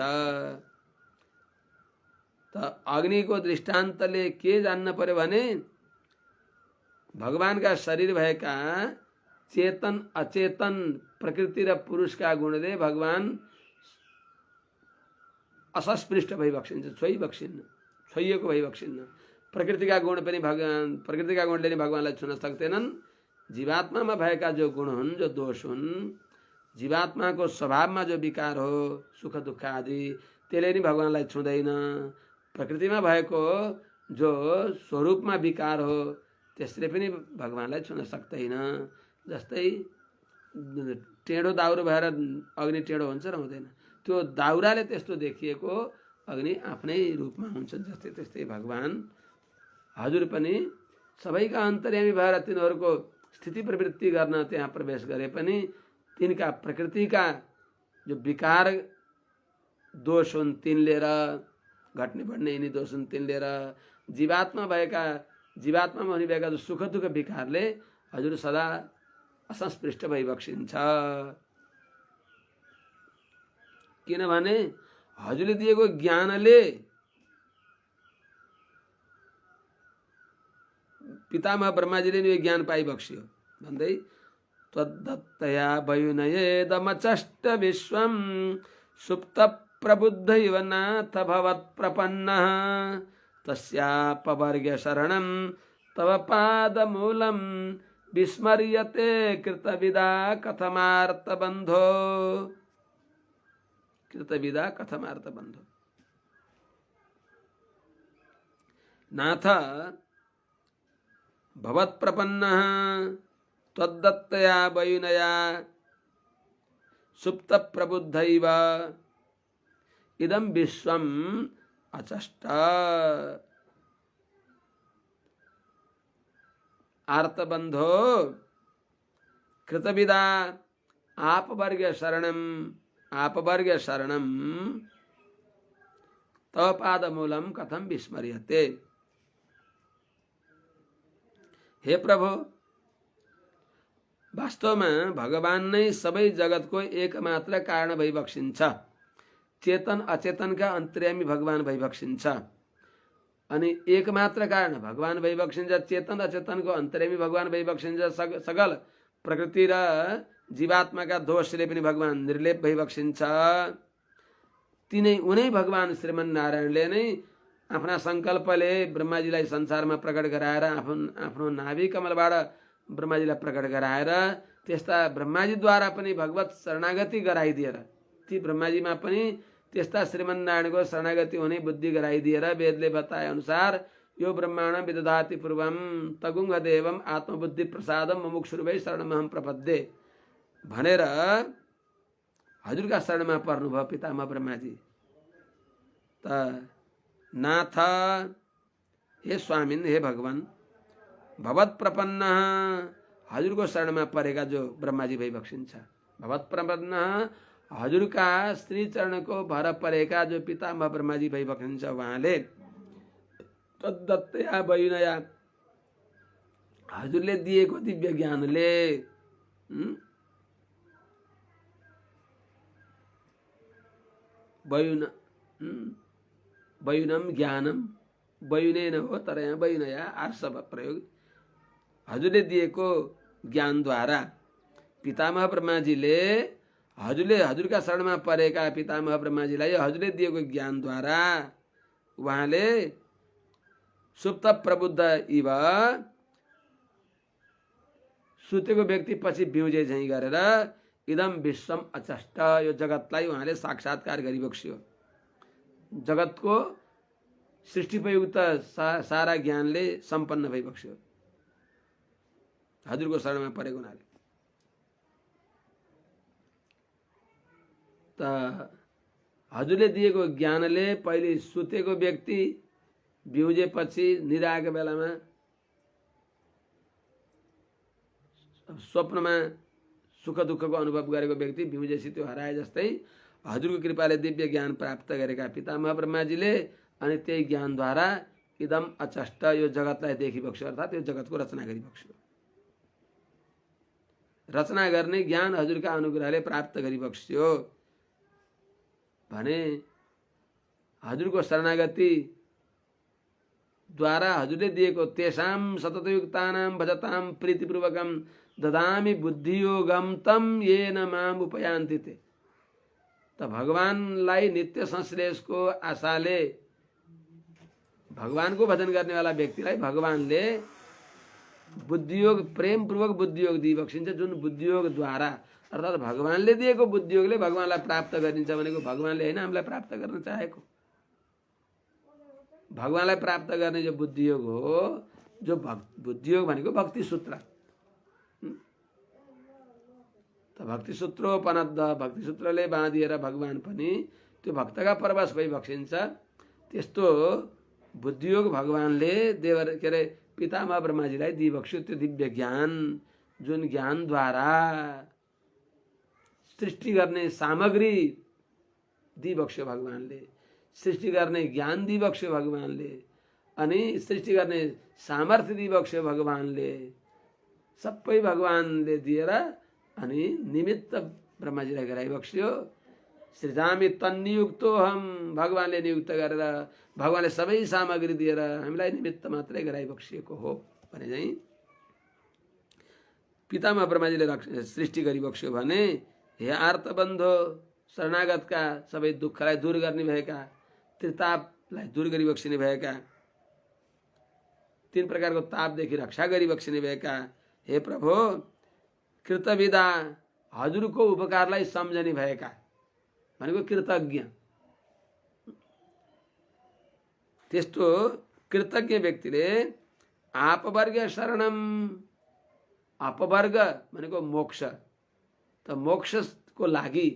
Speaker 1: त अग्निको दृष्टान्तले के जान्न पर्यो भने भगवानका शरीर भएका चेतन अचेतन प्रकृति र पुरुषका गुणले भगवान असस्पृष्ट भइबक्सिन्छ, छोइएको भइबक्सिन्न। प्रकृतिका गुण पनि प्रकृतिका गुणले नै भगवानलाई छुन सक्दैनन्। जीवात्मामा भएका जो गुण हुन्, जो दोष हुन्, जीवात्माको स्वभावमा जो विकार हो सुख दुःख आदि, त्यसले नि भगवानलाई छुँदैन। प्रकृतिमा भएको जो स्वरूपमा विकार हो त्यसले पनि भगवानलाई छुन सक्दैन। जस्तै टेढो दाउरो भएर अग्नि टेढो हुन्छ र हुँदैन, त्यो दाउराले त्यस्तो देखिएको अग्नि आफ्नै रूपमा हुन्छ। जस्तै त्यस्तै भगवान हजुर पनि सबैका अन्तर्यामी भएर तिनीहरूको स्थिति प्रवृत्ति गर्न त्यहाँ प्रवेश गरे पनि तिनका प्रकृतिका जो विकार दोष हुन् तिनले र घट्ने बढ्ने यिनी दोष हुन् तिनले र जीवात्मामा हुने भएका जो सुख दुःख विकारले हजुर सदा असंस्पृष्ट भइबक्सिन्छ। किनभने हजुरले दिएको ज्ञानले पितामह ब्रह्माजीले यो ज्ञान पाइबक्सियो भन्दै त्वद्दत्तया वयुनयेदमचष्ट विश्वं सुप्त प्रबुद्ध इव नाथ भवत्प्रपन्नः तस्यापवर्ग्य शरणं तव पादमूलं विस्मर्यते कृतविदा कथमार्तबन्धो। कृतविदा कथमार्तबन्धो। नाथ भवत्प्रपन्नः त्वद्दत्तया वयुनया सुप्त प्रबुद्ध इव इदं विश्वं अचष्ट आर्तबन्धो कृतविदा आपवर्ग्य शरणं तव पादमूलं कथम विस्मर्यते। हे प्रभु, वास्तवमा भगवान नै सबै जगतको एकमात्र कारण भइबक्सिन्छ। चेतन अचेतनका अन्तर्यामी भगवान भइबक्सिन्छ। अनि एकमात्र कारण भगवान भइबक्सिन्छ, चेतन अचेतनको अन्तर्यामी भगवान भइबक्सिन्छ। सकल प्रकृति र जीवात्माका दोषले पनि भगवान निर्लेप भइबक्सिन्छ। तिनै उनै भगवान श्रीमन्नारायणले नै आफ्ना संकल्पले ब्रह्माजीलाई संसारमा प्रकट गराएर आफ्नो नाभि कमलबाट ब्रह्माजीलाई प्रकट गराएर त्यस्ता ब्रह्माजीद्वारा पनि भगवत शरणागति गराइदिएर ती ब्रह्माजीमा पनि त्यस्ता श्रीमन्नारायणको शरणागति हुने बुद्धि गराइदिएर वेदले बताए अनुसार यो ब्रह्माण्ड विदधाति पूर्वम तगुंग देवम आत्मबुद्धि प्रसादम मुमुक्षुर्वै शरणमहं प्रपद्ये भनेर हजुरका शरणमा पर्नुभयो पितामह ब्रह्माजी। त नाथ, हे स्वामिन, हे भगवान, भवत प्रपन्न, हजुरको शरणमा परेका जो ब्रह्माजी भइबक्सिन्छ। भवत प्रपन्न, हजुरका श्री चरणको भर परेका जो पितामह ब्रह्माजी भइबक्सिन्छ उहाँले तद्दत्तया वयुनया हजुरले दिएको दिव्य ज्ञानले वयुनम ज्ञानम, वयुनेन हो तर यहाँ वयुनया आर्ष प्रयोग। हजुरले दिएको ज्ञानद्वारा पितामह ब्रह्माजीले हजुरका शरणमा परेका पितामह ब्रह्माजीलाई हजुरले दिएको ज्ञानद्वारा उहाँले सुप्त प्रबुद्ध इव सुतेको व्यक्ति पछि बिउजे झैं गरेर इदम विश्वम अचष्ट, यो जगतलाई उहाँले साक्षात्कार गरिबक्स्यो। जगतको सृष्टिपयुक्त सारा ज्ञानले सम्पन्न भइबक्स्यो। हजुरको शरणमा परेको हुनाले। त हजुरले दिएको ज्ञानले पहिले सुतेको व्यक्ति बिउजेपछि निराएको बेलामा स्वप्नमा सुख दुःखको अनुभव गरेको व्यक्ति बिउजेपछि त्यो हराए जस्तै हजुरको कृपाले दिव्य ज्ञान प्राप्त गरेका पितामह ब्रह्माजीले अनि त्यही ज्ञानद्वारा इदम अचष्ट यो जगतलाई देखिबक्स्यो, अर्थात् यो जगतको रचना गरिबक्स्यो। रचना गर्ने ज्ञान हजुरका अनुग्रहले प्राप्त गरिबक्स्यो भने हजुरको शरणागति द्वारा हजुरले दिएको तेषाम सततयुक्तानाम भजताम प्रीतिपूर्वकम ददामी बुद्धियोगम तम येन माम उपयान्ति ते। त भगवानलाई नित्य संश्लेषको आशाले भगवानको भजन गर्नेवाला व्यक्तिलाई भगवानले बुद्धियोग प्रेमपूर्वक बुद्धियोग दिइबक्सिन्छ, जुन बुद्धियोगद्वारा अर्थात् भगवानले दिएको बुद्धियोगले भगवानलाई प्राप्त गरिन्छ भनेको भगवानले होइन हामीलाई प्राप्त गर्न चाहेको। भगवानलाई प्राप्त गर्ने जो बुद्धियोग हो, जो बुद्धियोग भनेको भक्ति सूत्र। त भक्ति सूत्रोपनद्ध, भक्ति सूत्रले बाँधिएर भगवान पनि त्यो भक्तका परवश भइबक्सिन्छ। त्यस्तो बुद्धियोग भगवानले के अरे पितामह ब्रह्माजीलाई दिइबक्स्यो त्यो दिव्य ज्ञान, जुन ज्ञानद्वारा सृष्टि गर्ने सामग्री दिइबक्स्यो भगवानले, सृष्टि गर्ने ज्ञान दिइबक्स्यो भगवानले, अनि सृष्टि गर्ने सामर्थ्य दिइबक्स्यो भगवानले, सबै भगवानले दिएर अनि निमित्त ब्रह्माजीलाई गराइबक्स्यो। सृजामि तन्नियुक्तो हम, भगवानले नियुक्त गरेर भगवानले सबै सामग्री दिएर हामीलाई निमित्त मात्रै गराइबक्सिएको हो भने चाहिँ पितामह ब्रह्माजीले सृष्टि गरिबक्स्यो भने हे आर्तबन्धो, शरणागतका सबै दुःखलाई दूर गर्ने भएका, त्रितापलाई दूर गरिबक्सिने भएका, तीन प्रकारको तापदेखि रक्षा गरिबक्सिने भएका हे प्रभु, कृतविदा हजुरको उपकारलाई सम्झने भएका भनेको कृतज्ञ। त्यस्तो कृतज्ञ व्यक्तिले आपवर्ग शरणम, अपवर्ग भनेको मोक्ष, त मोक्षको लागि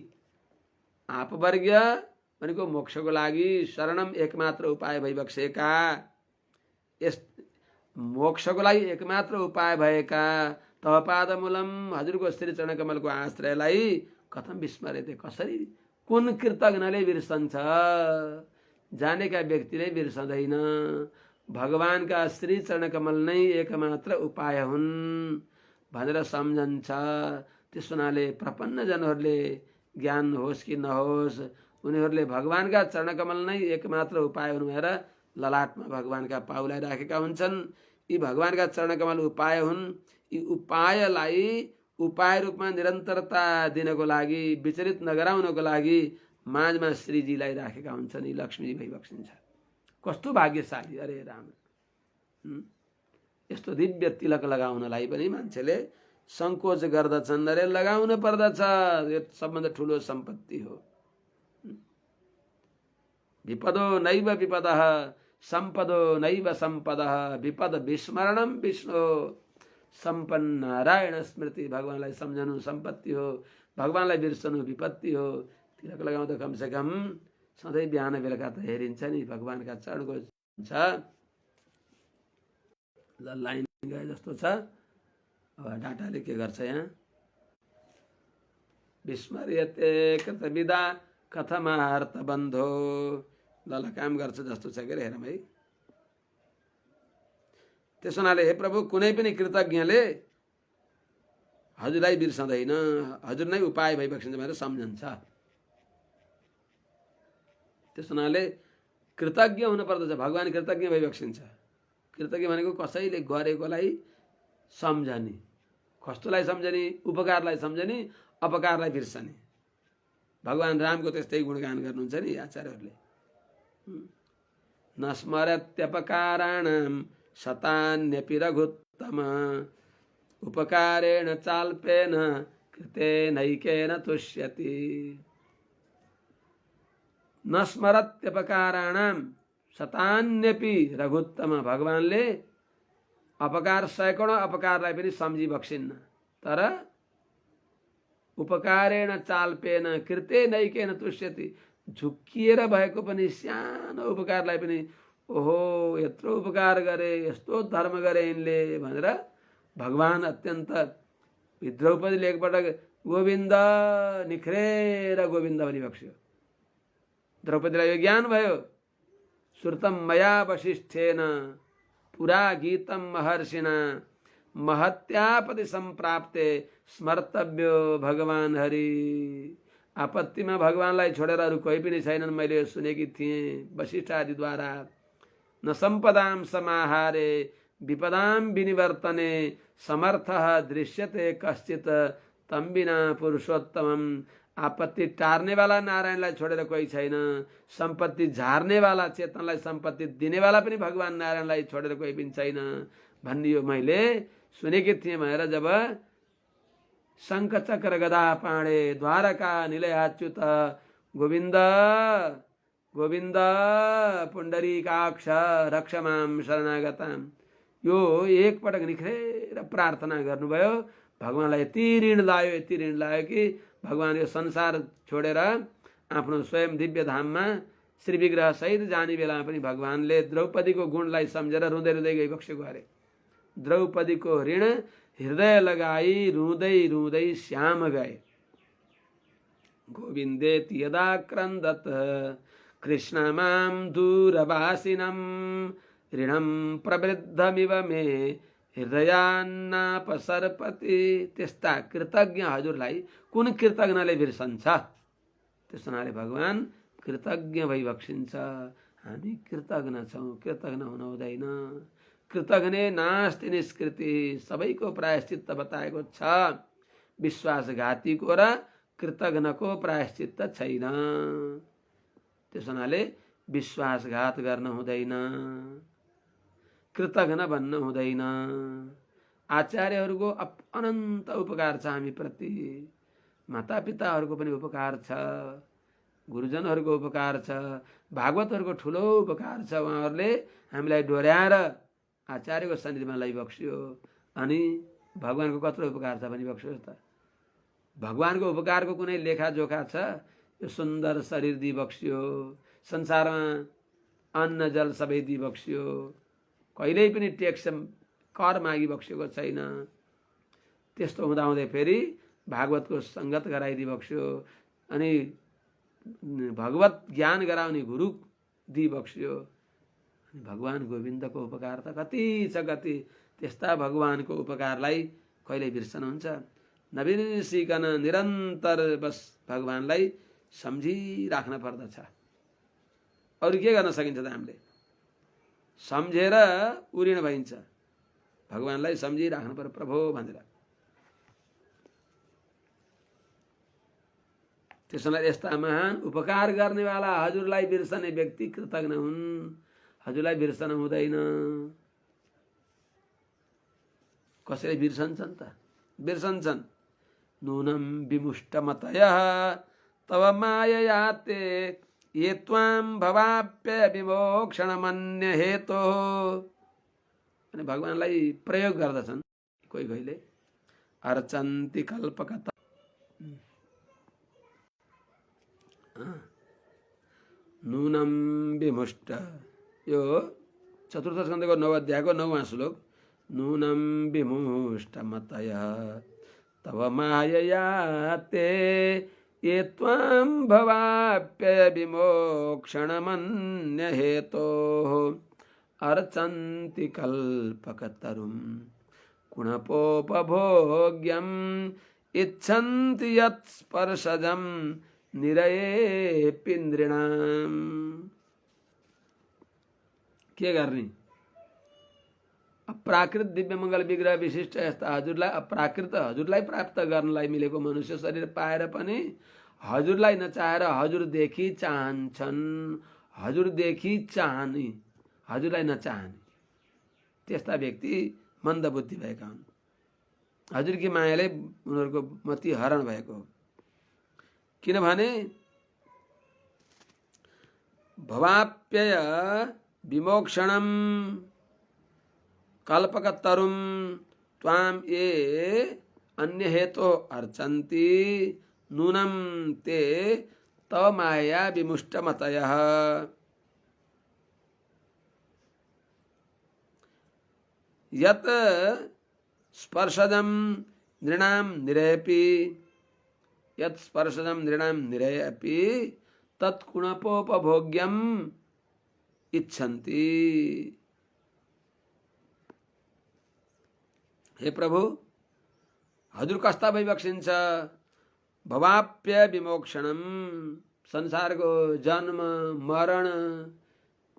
Speaker 1: आपवर्ग भनेको मोक्षको लागि शरणम एकमात्र उपाय भइबक्सेका, यस मोक्षको लागि एकमात्र उपाय भएका तवपादमूलम हजुरको श्री चरण कमलको आश्रयलाई कथम विस्मरेते, कसरी कुन कृतज्ञले बिर्सन्छ, जानेका व्यक्तिले बिर्सदैन। भगवानका श्री चरण कमल नै एकमात्र उपाय हुन् भनेर सम्झन्छ। त्यस हुनाले प्रपन्न जनहरूले ज्ञान होस् कि नहोस् उनीहरूले भगवानका चरण कमल नै एकमात्र उपाय हुन् भनेर ललाटमा भगवानका पाउलाई राखेका हुन्छन्। यी भगवानका चरण कमल उपाय हुन्। यी उपायलाई उपाय रूपमा निरन्तरता दिनको लागि, विचलित नगराउनको लागि माझमा श्रीजीलाई राखेका हुन्छन्। यी लक्ष्मीजी भइबक्सिन्छ। कस्तो भाग्यशाली, अरे राम। यस्तो दिव्य तिलक लगाउनलाई पनि मान्छेले सङ्कोच गर्दछन्। अरे लगाउन पर्दछ, यो सबभन्दा ठुलो सम्पत्ति हो। विपदो नैव विपदः सम्पदो नैव सम्पदः, विपद विस्मरणम विष्णु सम्पन्न नारायण स्मृति। भगवानलाई सम्झनु सम्पत्ति हो, भगवानलाई बिर्सनु विपत्ति हो। तिलक लगाउँदा कमसेकम सधैँ बिहान बेलुका त हेरिन्छ नि भगवानका चरणको हुन्छ। ल लाइन गए जस्तो छ। अब डाटाले के गर्छ यहाँ, विस्मर्यते कृतविदा कथमार्थ बन्धो। ल काम गर्छ जस्तो छ के अरे, हेरौँ है। त्यस हुनाले हे प्रभु, कुनै पनि कृतज्ञले हजुरलाई बिर्सदैन, हजुर नै उपाय भइबक्सिन्छ भनेर सम्झन्छ। त्यस हुनाले कृतज्ञ हुनुपर्दछ। भगवान कृतज्ञ भइबक्सिन्छ। कृतज्ञ भनेको कसैले गरेकोलाई सम्झने, कस्तोलाई सम्झने, उपकारलाई सम्झने, अपकारलाई बिर्सने। भगवान रामको त्यस्तै गुणगान गर्नुहुन्छ नि आचार्यहरूले। नस्मरत्यपकाराणां शतान्यपि रघुत्तम, उपकारेण चाल्पेन कृतेनैकेन तुष्यति। नस्मरत्यपकाराणां शतान्यपि रघुत्तम, भगवानले अपकार सैकडौँ अपकारलाई पनि सम्झी बक्सिन्न, तर उपकारेण चाल्पेन कृते नैकेन तुष्यति। झुक्किएर भएको पनि सानो उपकारलाई पनि ओहो यत्रो उपकार गरे, यस्तो धर्म गरे यिनले भनेर भगवान अत्यन्त द्रौपदीले एकपटक गोविन्द निख्रेर गोविन्द भनी बक्स्यो। द्रौपदीलाई यो ज्ञान भयो, श्रुतम मया वशिष्ठेन पुरा गीतम महर्षिना महत्यापति संप्राप्ते स्मर्तव्यो भगवान हरि। आपत्तिमा भगवानलाई छोडेर अरू कोही पनि छैनन्, मैले सुनेकी थिएँ वशिष्ठ आदिद्वारा। न सम्पदाम समाहारे विपदाम विनिवर्तने समर्थः दृश्यते कश्चित तम बिना पुरुषोत्तमम। आपत्ति टार्ने वाला नारायणलाई छोडेर कोही छैन, सम्पत्ति झार्ने वाला चेतनलाई सम्पत्ति दिने वाला पनि भगवान नारायणलाई छोडेर कोही पनि छैन भनियो मैले सुनेकी थिएँ भनेर जब शङ्ख चक्र गदा पाणे द्वारका निलयाच्युत गोविन्द गोविन्द पुण्डरीकाक्ष रक्षमाम शरणागताम, यो एकपटक निख्रेर प्रार्थना गर्नुभयो। भगवानलाई यति ऋण लाग्यो कि भगवान यो संसार छोडेर आफ्नो स्वयं दिव्य धाममा श्री विग्रह सहित जाने बेलामा पनि भगवानले द्रौपदीको गुणलाई सम्झेर रुँदै रुँदै गइबक्सेको अरे। द्रौपदीको ऋण हृदय लगाई रुँदै रुँदै श्याम गए। गोविन्देति यदा क्रन्दत कृष्णमां दूरवासिनं ऋणं प्रवृद्धमिव मे हृदयान्नापसर्पति। त्यस्ता कृतज्ञ हजुरलाई कुन कृतज्ञले बिर्सन्छ? त्यस हुनाले भगवान कृतज्ञ भई बक्सिन्छ। हामी कृतज्ञ छौँ, कृतज्ञ हुनु हुँदैन। कृतज्ञ नास्ति निष्कृति, सबैको प्रायश्चित्त बताएको छ। विश्वासघातीको र कृतज्ञको प्रायश्चित्त छैन। त्यस हुनाले विश्वासघात गर्न हुँदैन, कृतज्ञ बन्न हुँदैन। आचार्यहरूको अनन्त उपकार छ हामी प्रति, मातापिताहरूको पनि उपकार छ, गुरुजनहरूको उपकार छ, भागवतहरूको ठुलो उपकार छ। उहाँहरूले हामीलाई डोर्याएर आचार्यको सन्निधिमा लैबक्स्यो। अनि भगवानको कत्रो उपकार छ भनी बक्स्योस् त। भगवानको उपकारको कुनै लेखाजोखा छ? यो सुन्दर शरीर दिइबक्स्यो, संसारमा अन्न जल सबै दिइबक्स्यो, कहिल्यै पनि ट्याक्स कर मागिबक्सेको छैन। त्यस्तो हुँदाहुँदै फेरि भागवतको सङ्गत गराइदिइबक्स्यो, अनि भगवत ज्ञान गराउने गुरु दिइबक्स्यो। भगवान गोविन्दको उपकार त कति छ कति। त्यस्ता भगवानको उपकारलाई कहिले बिर्सनुहुन्छ? नबिर्सिकन निरन्तर बस भगवानलाई सम्झिराख्न पर्दछ। अरू के गर्न सकिन्छ त? हामीले सम्झेर उरिन भइन्छ, भगवानलाई सम्झिराख्नु पर्यो प्रभु भनेर। त्यसैले यस्ता महान उपकार गर्नेवाला हजुरलाई बिर्सने व्यक्ति कृतज्ञ हुन्, हजुरलाई बिर्सन हुँदैन। कसैले बिर्सन्छन् त? बिर्सन्छन्। नूनं विमुष्टमतयः तव मायया ते ये त्वां भवाप्य विमोक्षणमन्य हेतो। अनि भगवानलाई प्रयोग गर्दछन् कोही कोहीले। अर्चन्ति कल्पकता नूनं विमुष्ट, यो चतुर्थ स्कन्धको 9 अध्यायको 9वां श्लोक। नूनं विमुष्टमतयः तव मायया ते ये त्वां भवाप्य विमोक्षणमन्य हेतोः अर्चन्ति कल्पकतरुं कुणपोपभोग्यम् इच्छन्ति यत्स्पर्शजं निरयेऽपीन्द्रिणाम्। के गर्ने? अप्राकृत दिव्य मङ्गल विग्रह विशिष्ट यस्ता हजुरलाई अप्राकृत हजुरलाई प्राप्त गर्नलाई मिलेको मनुष्य शरीर पाएर पनि हजुरलाई नचाहेर हजुरदेखि चाहन्छन्, हजुरदेखि चाहने, हजुरलाई नचाहने त्यस्ता व्यक्ति मन्दबुद्धि भएका हुन्। हजुरकी मायाले उनीहरूको मति हरण भएको हो। किनभने भवाप्यय विमोक्षणम, कल्पकतरुं त्वां ये अन्य हेतो अर्चन्ति नूनं ते तव माया विमुष्टमतयः। यत् स्पर्शजं नृणां निरयपि यत् स्पर्शजं नृणां निरयपि तत्कुणपोपभोग्यम् इच्छन्ति। हे प्रभु, हजुर कस्ता भइबक्सिन्छ? भवाप्य विमोक्षणम, संसारको जन्म मरण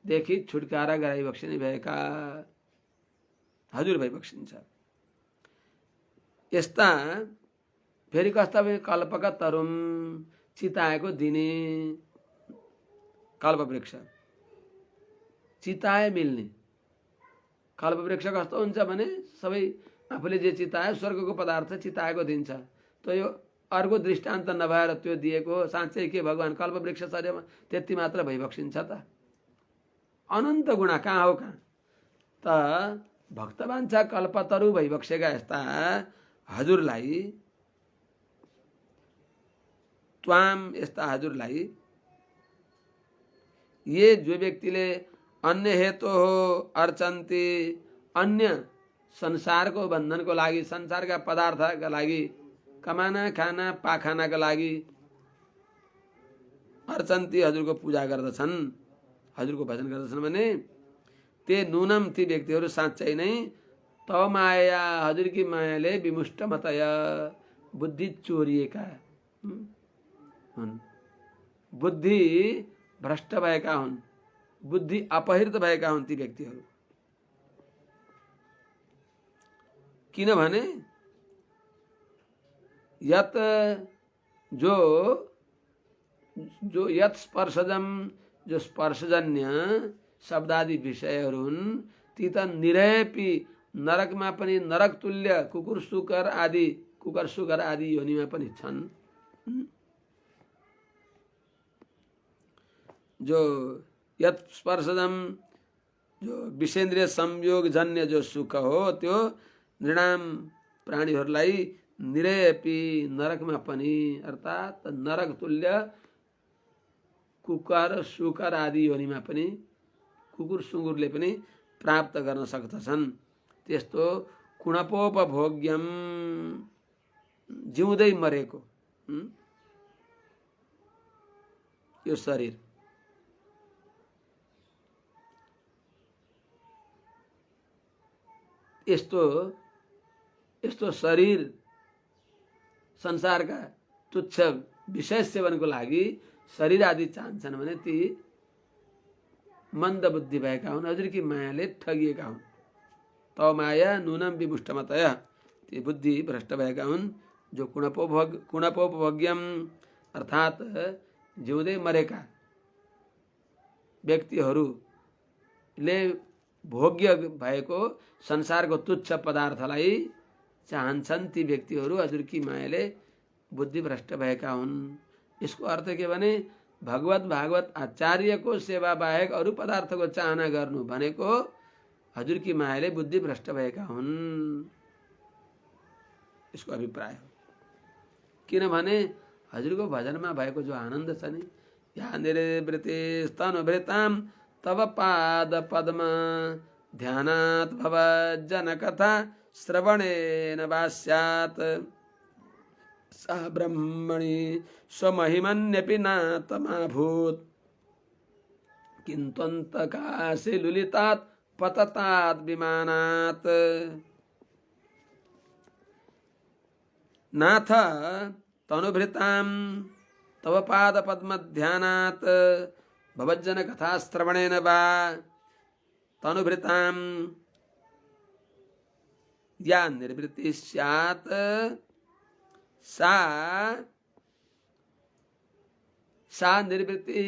Speaker 1: देखि छुटकारा गराइबक्सिने भएका हजुर भइबक्सिन्छ। यस्ता फेरि कस्ता भए? कल्पका तरुम, चिताएको दिने कल्पवृक्ष, चिताए मिल्ने कल्पवृक्ष कस्तो हुन्छ भने सबै आफूले जे चितायो स्वर्गको पदार्थ चिताएको दिन्छ। त यो अर्को दृष्टान्त नभएर त्यो दिएको साँच्चै के भगवान कल्पवृक्ष शरीरमा त्यति मात्र भइबक्सिन्छ त? अनन्त गुणा कहाँ हो कहाँ? त भक्तवाञ्छा कल्पतरु भइबक्सेका यस्ता हजुरलाई, त्वाम यस्ता हजुरलाई, ये जो व्यक्तिले अन्य हेतु हो अर्चन्ति, अन्य संसारको बन्धनको लागि, संसारका पदार्थका लागि, कमाना खाना पाखानाका लागि अर्चन्ति, हजुरको पूजा गर्दछन्, हजुरको भजन गर्दछन् भने ते नूनम, ती व्यक्तिहरू साँच्चै नै तव माया, हजुरकी मायाले विमुष्ट मतय, बुद्धि चोरिएका हुन्, बुद्धि भ्रष्ट भएका हुन्, बुद्धि अपहृत भएका हुन् ती व्यक्तिहरू। किनभने यत जो यत स्पर्शजम, जो स्पर्शजन्य शब्दादि विषयहरू हुन् ती त निरयपि, नरकमा पनि नरक तुल्य कुकुर सुकर आदि योनिमा पनि छन्। जो यत स्पर्शजम, जो विषेन्द्रिय संयोग जन्य जो सुख हो त्यो नृणाम प्राणीहरूलाई निरयपि, नरकमा पनि अर्थात् नरक तुल्य कुकर सुकर आदि योनिमा पनि, कुकुर सुँगुरले पनि प्राप्त गर्न सक्दछन्। त्यस्तो कुणपोपभोग्यम, जिउँदै मरेको यो शरीर, यस्तो शरीर संसारका तुच्छ विषय सेवनको लागि शरीर आदि चाहन्छन् भने ती मन्द बुद्धि भएका हुन्, हजुरकी मायाले ठगिएका हुन्। तव माया नूनम विमुष्टमतय, ती बुद्धि भ्रष्ट भएका हुन्, जो कुणपोपभोग्यम अर्थात् जिउँदै मरेका व्यक्तिहरूले भोग्य भएको संसारको तुच्छ पदार्थलाई चाहन्छन् ती व्यक्तिहरू, हजुरकी मायाले बुद्धि भ्रष्ट भएका हुन्। यसको अर्थ के भने भगवत भागवत आचार्यको सेवा बाहेक अरू पदार्थको चाहना गर्नु भनेको हजुरकी मायाले बुद्धि भ्रष्ट भएका हुन्, यसको अभिप्राय हो। किनभने हजुरको भजनमा भएको जो आनन्द छ नि, या निर्वृतिस्तनुभृतां तव पाद पद्म ध्यानात् भवज्जन कथा श्रवणेन वा स्यात्, सा ब्रह्मणि स्वमहिमन्यपि नातमाभूत्, किन्त्वन्तकाशि लुलितात् पततात् विमानात्। नाथ तनुभृतां तव पाद पद्म ध्यानात् भवज्जन कथा श्रवणेन वा, तनुभृतां या निर्वृत्ति स्यात्, सा निर्वृत्ति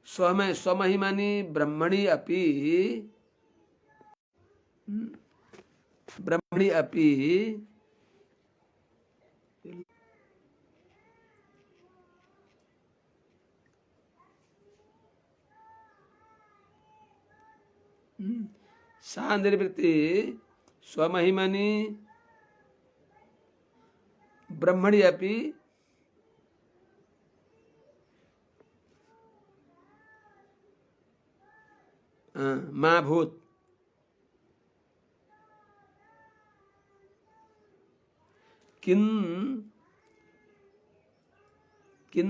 Speaker 1: स्वमहिमनि ब्रह्मणि अपि सा निर्वृत्ति स्वमहिमनि ब्रह्मणि अपि मा भूत। किन किन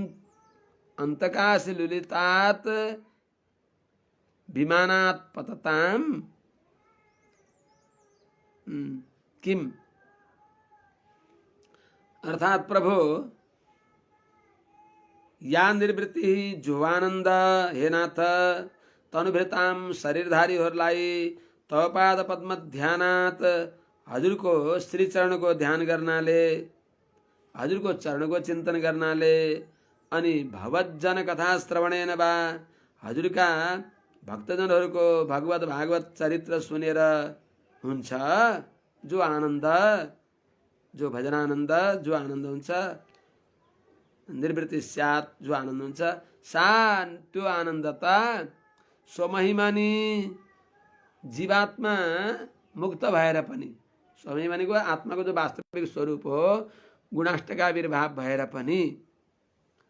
Speaker 1: अंतकाश लुलितात विमानात् पतताम किम, अर्थात प्रभु या निर्वृत्ति जुवानंद हे नाथ तनुभृताम शरीरधारीहरूलाई तव पाद पद्म ध्यानात हजुरको श्री चरणको ध्यान गर्नाले, हजुरको चरणको चिन्तन गर्नाले अनि भगवज्जन कथा श्रवणेन वा हजुरका भक्तजनहरूको भगवत भागवत चरित्र सुनेर हुन्छ जो आनन्द, जो भजनानन्द, जो आनन्द हुन्छ, निर्वृत्ति स्यात् जो आनन्द हुन्छ, सा त्यो आनन्द त स्वमहिमानी जीवात्मा मुक्त भएर पनि, स्वमहिमानीको आत्माको जो वास्तविक स्वरूप हो गुणाष्टका आविर्भाव भएर पनि,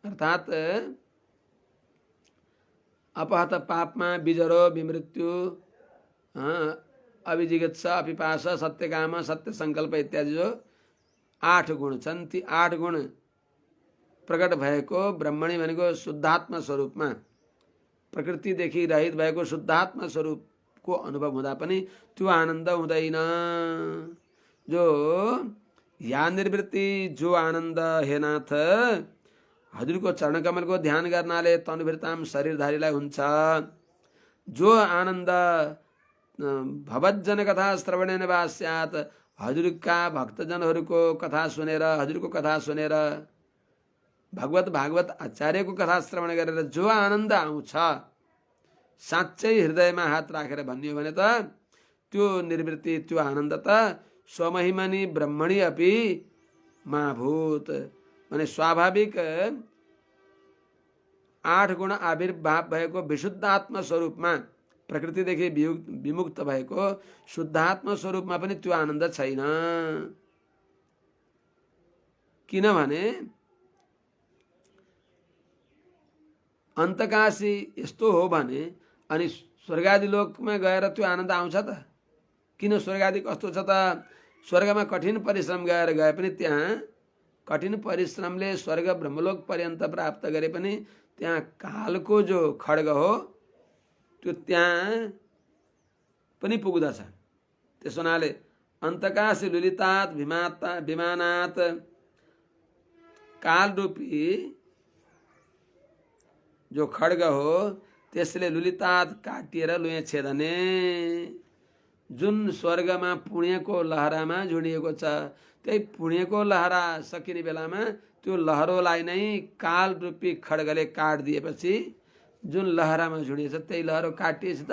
Speaker 1: अर्थात अपहत पापमा बिजरो विमृत्यु अभिजिगत्सा अपिपास सत्यकाम सत्य संकल्प इत्यादि जो 8 गुण छन्, ती 8 गुण प्रकट भएको ब्रह्मणी भनेको शुद्धात्मा स्वरूपमा प्रकृतिदेखि रहित भएको शुद्धात्मा स्वरूपको अनुभव हुँदा पनि त्यो आनन्द हुँदैन। जो या निर्वृत्ति जो आनन्द हे नाथ हजुरको चरणकमलको ध्यान गर्नाले तनुभृताम शरीरधारीलाई हुन्छ, जो आनन्द भवज्जन कथा श्रवणेन वा स्यात् हजुरका भक्तजनहरूको कथा सुनेर, हजुरको कथा सुनेर भगवत भागवत आचार्यको कथा श्रवण गरेर जो आनन्द आउँछ, साँच्चै हृदयमा हात राखेर भनियो भने त त्यो निर्वृत्ति त्यो आनन्द त स्वमहिमनि ब्रह्मणि अपि महाभूत, माने स्वाभाविक 8 गुण आविर्भाव भएको विशुद्धात्म स्वरूपमा प्रकृतिदेखि विमुक्त भएको शुद्धात्म स्वरूपमा पनि त्यो आनन्द छैन। किनभने अन्तकाशी यस्तो हो भने अनि स्वर्गादि लोकमा गएर त्यो आनन्द आउँछ त? किन स्वर्गादि कस्तो छ त? स्वर्गमा कठिन परिश्रम गरेर गए पनि त्यहाँ कठिन परिश्रमले स्वर्ग ब्रह्मलोक पर्यन्त प्राप्त गरे पनि त्यहाँ कालको जो खड्ग हो त्यो त्यहाँ पनि पुग्दछ। त्यसो हुनाले अन्तकाशी लुलितात विमानात् काल रूपी जो खड्ग हो त्यसले लुलितात काटिएर लुए छेदने, जुन स्वर्गमा पुण्यको लहरामा झुडिएको छ त्यही पुण्यको लहरा सकिने बेलामा त्यो लहरोलाई नै काल रूपी खड्गले काटिदिएपछि जुन लहरामा झुडिएछ त्यही लहरो काटिएछ त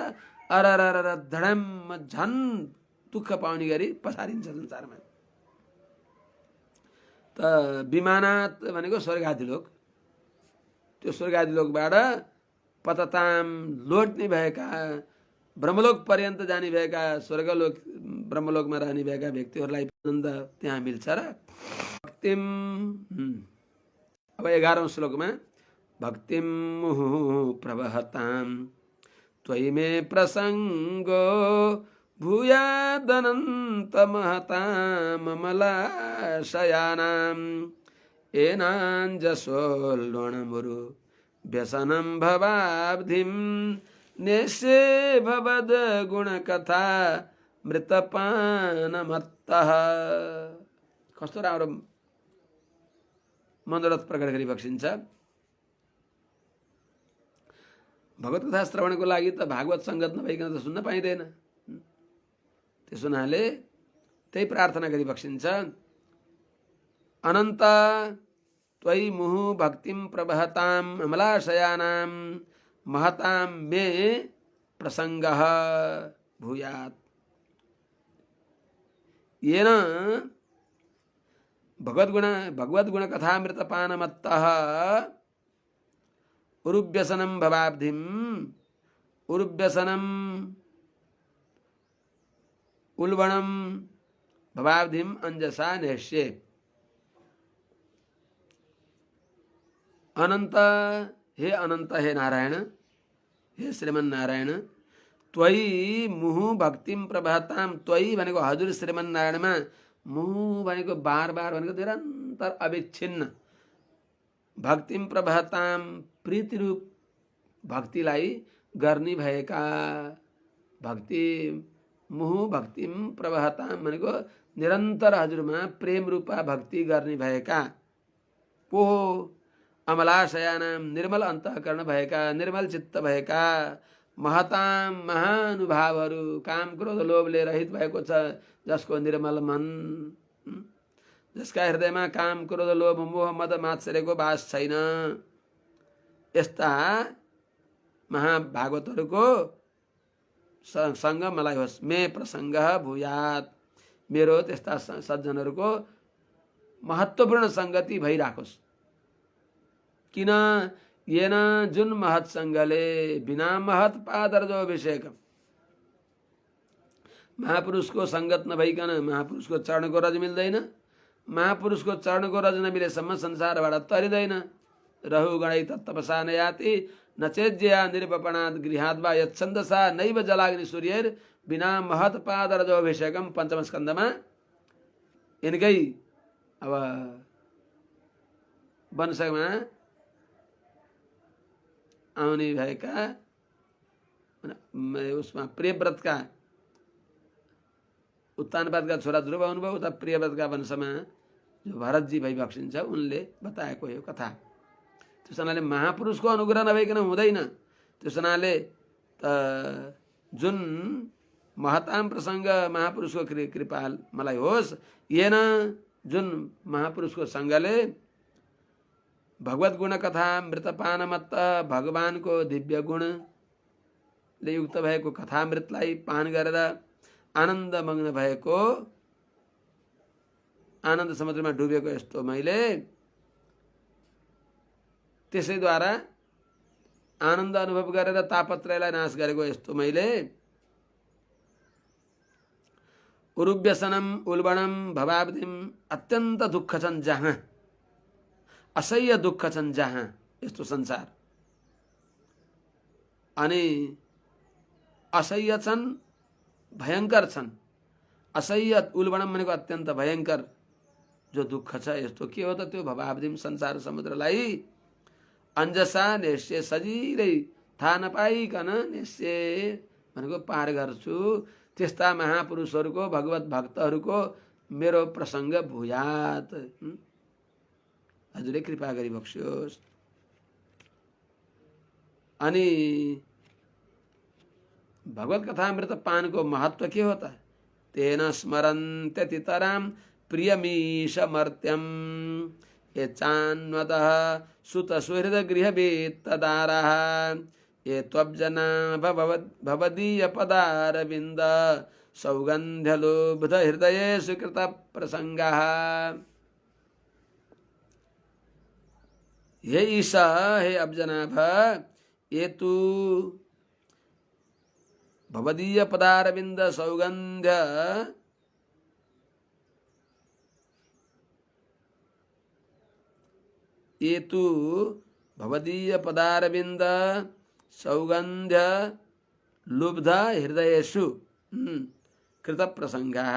Speaker 1: अररर धडम झन दुःख पाउने गरी पसारिन्छ संसारमा। त विमानात भनेको स्वर्गादि लोक, त्यो स्वर्गादि लोकबाट पतताम लोट्ने भएका ब्रह्मलोक पर्यन्त जाने भएका स्वर्गलोक ब्रह्मलोकमा रहने भएका व्यक्तिहरूलाई आनन्द त्यहाँ मिल्छ र भक्तिम। अब 11औं श्लोकमा भक्तिम मुहुः प्रवहताम त्वयि मे प्रसंगो भूयादनन्त महताम अमलाशयानाम एनाञ्जसोल्लोणमुरु व्यसनं भवाब्धिं नेशे भवद गुणकथा मृतपानमत्तः। कस्तो राम्रो मनोरथ प्रकट गरी बक्सिन्छ। भगवत कथा श्रवणको लागि त भागवत संगत नभइकन त सुन्न पाइँदैन। त्यसो हुनाले त्यही प्रार्थना गरी बक्सिन्छ। अनन्त त्वयि मुहु भक्तिम प्रवहताम अमलाशयानाम महताम मे प्रसंगः भूयात् येन भगवद् गुण कथामृतपानमत्तः उरुव्यसनं भवाब्धिम। उरुव्यसनं उल्बणम भवाब्धिम अंजसा नेष्ये। अनंत, हे अनंत, हे नारायण, हे श्रीमन नारायण, त्वयि मुहु भक्तिम प्रभाताम। त्वयि भनेको हजुर श्रीमन नारायणमा, मुहु भनेको बार बार भनेको निरन्तर अविच्छिन्न, भक्तिम प्रभाताम प्रीति रूप भक्तिलाई गर्ने भएका, भक्ति मुहु भक्तिम प्रभाताम भनेको निरन्तर हजुरमा प्रेम रूपा भक्ति गर्ने भएका, पो अमलाशयानाम निर्मल अन्तःकरण भएका, निर्मल चित्त भएका, महताम महानुभावहरू, काम क्रोध लोभले रहित भएको छ जसको निर्मल मन, जसका हृदयमा काम क्रोध लोभ मोह मद मात्सर्यको बास छैन, यस्ता महाभागवतहरूको सँग मलाई होस्। मे प्रसङ्ग भूयात, मेरो त्यस्ता सज्जनहरूको महत्त्वपूर्ण सङ्गति भइराखोस्। किन? येन जुन महत्सङ्गले बिना महत पादर्जो अभिषेक, महापुरुषको सङ्गत नभइकन महापुरुषको चरणको रज मिल्दैन, महापुरुषको चरणको रज नमिलेसम्म संसारबाट तरिँदैन। रहु गणै तत्तपसा नयाति नचेज्या निरुपणात् गृहात् वा यच्छन्दसा नैव जलाग्नि सूर्यैर बिना महत पादर्जो अभिषेकम, पञ्चम स्कन्धमा यिनकै अब वंशमा आउने भएका उसमा प्रियव्रतका उत्तानपादका छोरा ध्रुव हुनुभयो, उता प्रियव्रतका वंशमा जो भरतजी भइबक्सिन्छ उनले बताएको यो कथा। त्यस हुनाले महापुरुषको अनुग्रह नभइकन हुँदैन। त्यस हुनाले त जुन महताम प्रसङ्ग महापुरुषको कृपा मलाई होस्, येन जुन महापुरुषको सङ्गले भगवत गुण कथा मृतपानमत्त, भगवानको दिव्य गुणले युक्त भएको कथामृतलाई पान गरेर आनन्द मग्न भएको, आनन्द समुद्रमा डुबेको यस्तो मैले, त्यसैद्वारा आनन्द अनुभव गरेर तापत्रयलाई नाश गरेको यस्तो मैले, उरुव्यसनम उल्बणम भवाब्धिम, अत्यन्त दुःख छन् जहाँ, असह्य दुःख छन् जहाँ यस्तो संसार, अनि असह्य छन्, भयङ्कर छन्। असह्य उल्बणम भनेको अत्यन्त भयङ्कर जो दुःख छ, यस्तो के हो त? त्यो भवाब्धिम संसार समुद्रलाई अंजसा नेष्य, सजिलै थाहा नपाइकन नेष्य भनेको पार गर्छु। त्यस्ता महापुरुषहरूको भगवत भक्तहरूको मेरो प्रसङ्ग भूयात, हजुरले कृपा गरिबक्स्योस्। अनि भगवत कथामृत पानको महत्व के हो त? तेन स्मरन्त्यतितरां प्रियमीशमर्त्यं, ये चान्वतः सुत सुहृद गृहवेत्तदारः, ये त्वब्जना भवदीय पदारविन्द, सौगन्ध्यलुब्ध हृदयेषु कृत प्रसङ्गः। हे ईशा, हे अब्जनाभ, ये तू भवदीय पदारविंद सौगंध्य, ये तू भवदीय पदारविंद सौगंध्य लुब्ध हृदयेषु कृत प्रसंगः,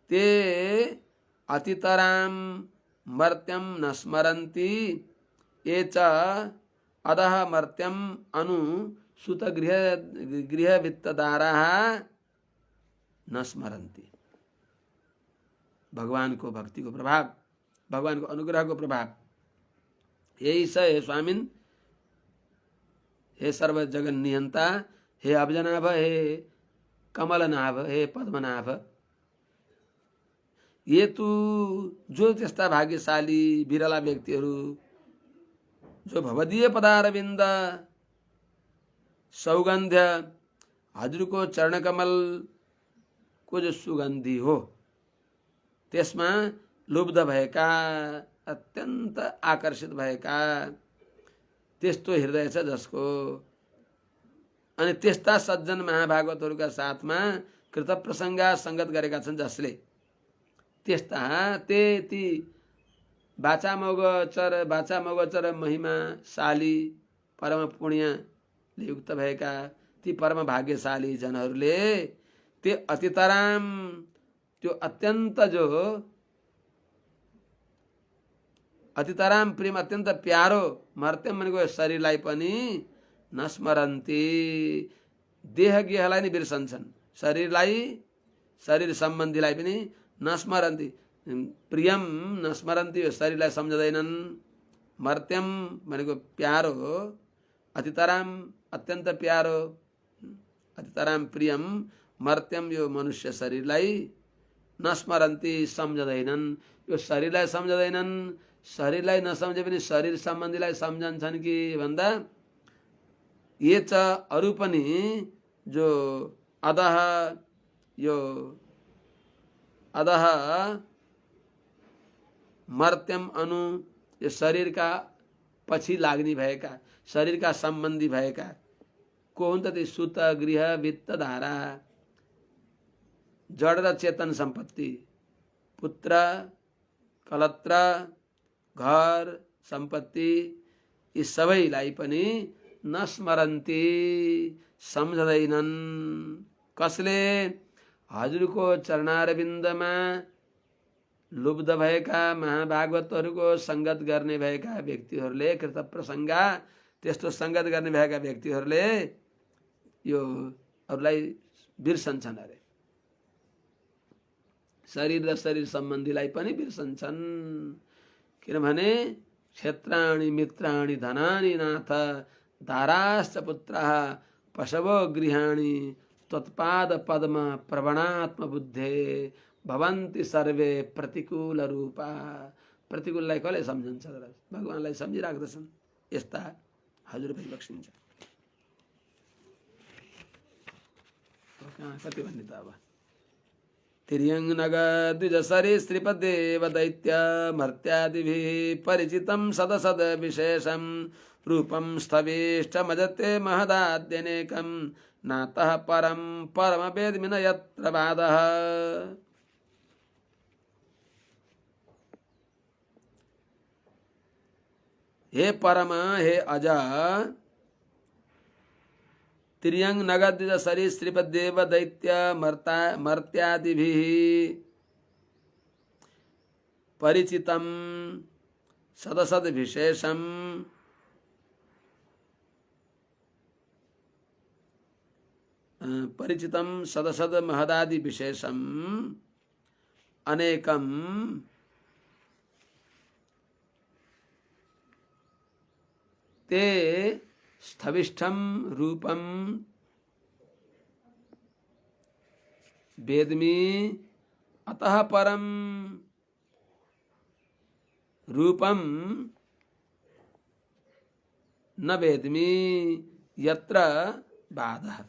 Speaker 1: ते अतितरां मर्त्यं न स्मरन्ति, ये च अधः मर्त्यं अनु सुत गृहवित्तदाराः न स्मरन्ति। भगवान को भक्ति को प्रभाव, भगवान को अनुग्रह को प्रभाव यही छ। हे स्वामिन, हे सर्व जगन नियंता, हे अब्जनाभ, हे कमलनाभ, हे पद्मनाभ, ये तू जो त्यस्ता भाग्यशाली बिरला व्यक्तिहरू जो भवदीय पदारविन्द सौगन्ध्य, हजुरको चरणकमल को जो सुगन्धी हो त्यसमा लुब्ध भएका, अत्यन्त आकर्षित भएका त्यस्तो हृदय छ जसको, अनि त्यस्ता सज्जन महाभागवतहरूका साथमा कृत प्रसंगा संगत गरेका छन् जसले त्यस्ता ती बाचा मगचर महिमा शाली परम पुण्यले युक्त भएका ती परम भाग्यशाली जनहरूले त्यो अतितराम त्यो अत्यन्त जो अतितराम प्रेम अत्यन्त प्यारो मर्त्यम भनेको शरीरलाई पनि नस्मरन्ती देह गेहलाई नै बिर्सन्छन् शरीर सम्बन्धीलाई पनि नस्मरन्ती प्रियम नस्मरन्ती यो शरीरलाई सम्झदैनन् मर्त्यम भनेको प्यारो अतितराम अत्यन्त प्यारो अतितराम प्रियम मर्त्यम यो मनुष्य शरीरलाई नस्मरन्ती सम्झदैनन् यो शरीरलाई सम्झदैनन् शरीरलाई नसम्झे पनि शरीर सम्बन्धीलाई सम्झन्छन् कि भन्दा ये च अरू पनि जो अधः यो अधः मर्त्यम अनु यो शरीरका पछि लाग्ने भएका शरीरका सम्बन्धी भएका को हुन् त ती सुत गृह वित्त धारा जड र चेतन सम्पत्ति पुत्र कलत्र घर सम्पत्ति यी सबैलाई पनि नस्मरन्ती सम्झदैनन् कसले हजुरको चरणारविन्दमा लुब्ध भएका महाभागवतहरूको संगत गर्ने भएका व्यक्तिहरूले कृत प्रसंगा त्यस्तो संगत गर्ने भएका व्यक्तिहरूले यो अरूलाई बिर्सन्छन् अरे शरीर र शरीर सम्बन्धीलाई पनि बिर्सन्छन् किनभने क्षेत्राणि मित्राणि धनानि नाथ दाराश्च पुत्राः पशवो गृहाणि त्वत्पाद पद्म प्रवणात्म बुद्धे भवन्ति सर्वे प्रतिकूल रूपा प्रतिकूललाई कसले सम्झन्छ भगवानलाई सम्झिराख्दछन् यस्ता हजुर भइबक्सिन्छ कति भन्ने त अब तिर्यंग नग द्विज सरी श्रीपदेव दैत्य मर्त्यादिभिः परिचितं सदसद विशेषं रूपं स्थविष्टमजते महदाद्यनेकं नातः परं परमवेद्मिन यत्र बाधः हे परम हे अज तिर्यंग नगद सरी श्रीपदेव दैत्य मर्त्यादिभिः परिचितं सदसद विशेषं परिचितं सदसद महदादि विशेषं अनेकं ते स्थविष्ठं रूपं वेद्मि अतः परं रूपं न वेद्मि यत्र बाधः।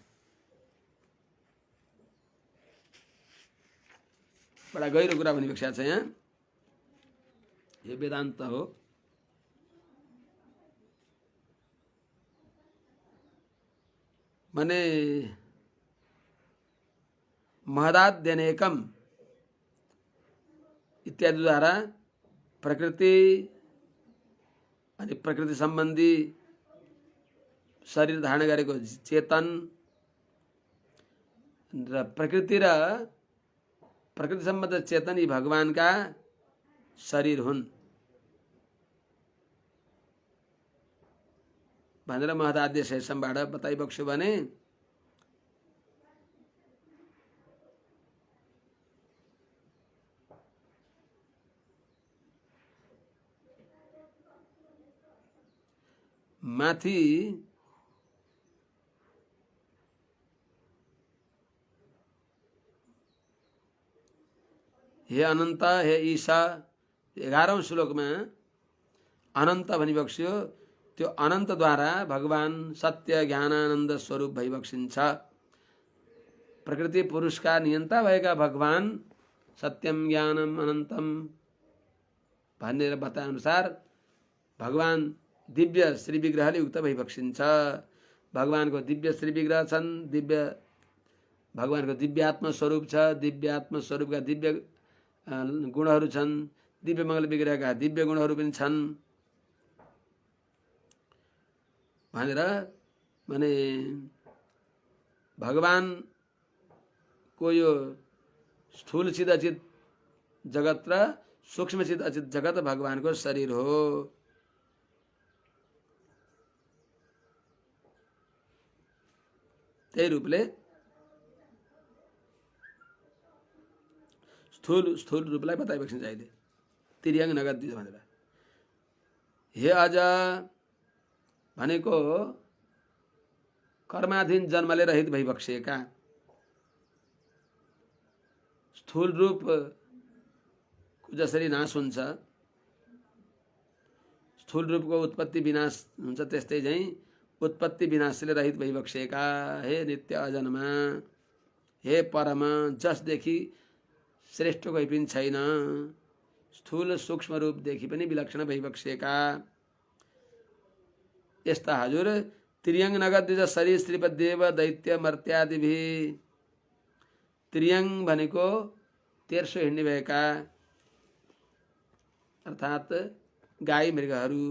Speaker 1: बड़ा गहिरो कुरा भनिएको छ यहाँ। यो वेदान्त हो। मने महदाद्यनेकम इत्यादि द्वारा प्रकृति अनि प्रकृति सम्बन्धी शरीर धारण गरेको चेतन र प्रकृति सम्बद्ध चेतन यी भगवानका शरीर हुन् भनेर महदाद्य शेषमबाट बताइबक्छु भने माथि हे अनन्त हे ईशा 11औं श्लोकमा अनन्त भनिबक्स्यो। त्यो अनन्त द्वारा भगवान सत्य ज्ञानानन्द स्वरूप भइबक्सिन्छ। प्रकृति पुरुषका नियन्ता भएका भगवान सत्यम ज्ञानम अनन्तम भनेर बताए अनुसार भगवान दिव्य श्री विग्रहले युक्त भइबक्सिन्छ। भगवानको दिव्य श्री विग्रह छन्, दिव्य भगवानको दिव्यात्म स्वरूप छ, दिव्यात्म स्वरूपका दिव्य गुणहरू छन्, दिव्य मङ्गल विग्रहका दिव्य गुणहरू पनि छन् भनेर भने भगवानको यो स्थूल चित अचित जगत र सूक्ष्म चित अचित जगत भगवानको शरीर हो। त्यही रूपले स्थूल रूपलाई बताइबक्सिन्छ अहिले तिर्याङ नगद दिज भनेर। हे अज भनेको कर्माधीन जन्मले रहित भइबक्सिएका स्थूल रूप जसरी नाश हुन्छ, स्थूल रूपको उत्पत्ति विनाश हुन्छ, त्यस्तै चाहिँ उत्पत्ति विनाशले रहित भइबक्सिएका हे नित्य अजन्मा, हे परम जसदेखि श्रेष्ठ कोही पनि छैन, स्थूल सूक्ष्म रूपदेखि पनि विलक्षण भइबक्सिएका यस्ता हजुर त्रियङ नगद द्विज शरीर श्रीप देव दैत्य मर्त्यादिभि। त्रियङ भनेको तेर्सो हिँड्ने भएका अर्थात् गाई मृगहरू।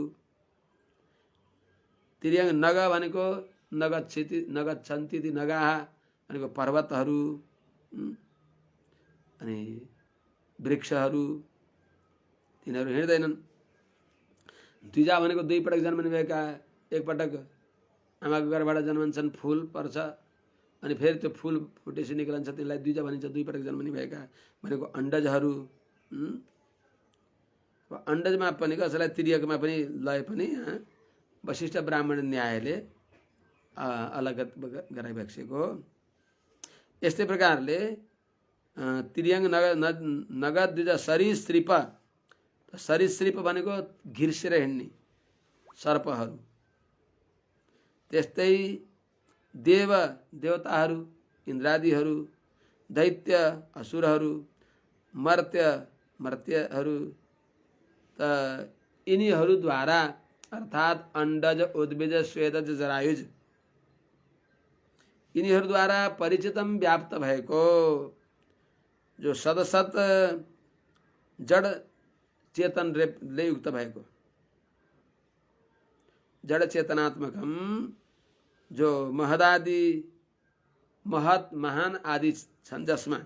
Speaker 1: त्रियङ नग भनेको नगच्छन्ति ती नगाहा भनेको पर्वतहरू अनि वृक्षहरू तिनीहरू हिँड्दैनन्। द्विजा भनेको दुई पटक जन्मने भएका, एकपटक आमाको गर्भबाट जन्मन्छन्, फूल पर्छ अनि फेरि त्यो फूल फुटेपछि निक्लन्छ, त्यसलाई द्विजा भनिन्छ। दुई पटक जन्मने भएका भनेको अण्डजहरू। अण्डजमा पनि कसैलाई त्रियकमा पनि लय पनि वशिष्ठ ब्राह्मण न्यायले अलग गराइबक्सेको। यस्तै प्रकारले त्रियङ नगद द्विज सरीसृप, सरीसृप भनेको घिर्सेर हिँड्ने सर्पहरू। त्यस्तै देव देवताहरू इन्द्रादिहरू, दैत्य असुरहरू, मर्त्यहरू त यिनीहरूद्वारा अर्थात् अण्डज उद्भिज स्वेदज जरायुज यिनीहरूद्वारा परिचितम व्याप्त भएको जो सदसत जड चेतनले युक्त भएको जड चेतनात्मकम जो महदादि महत महान आदि छन्, जसमा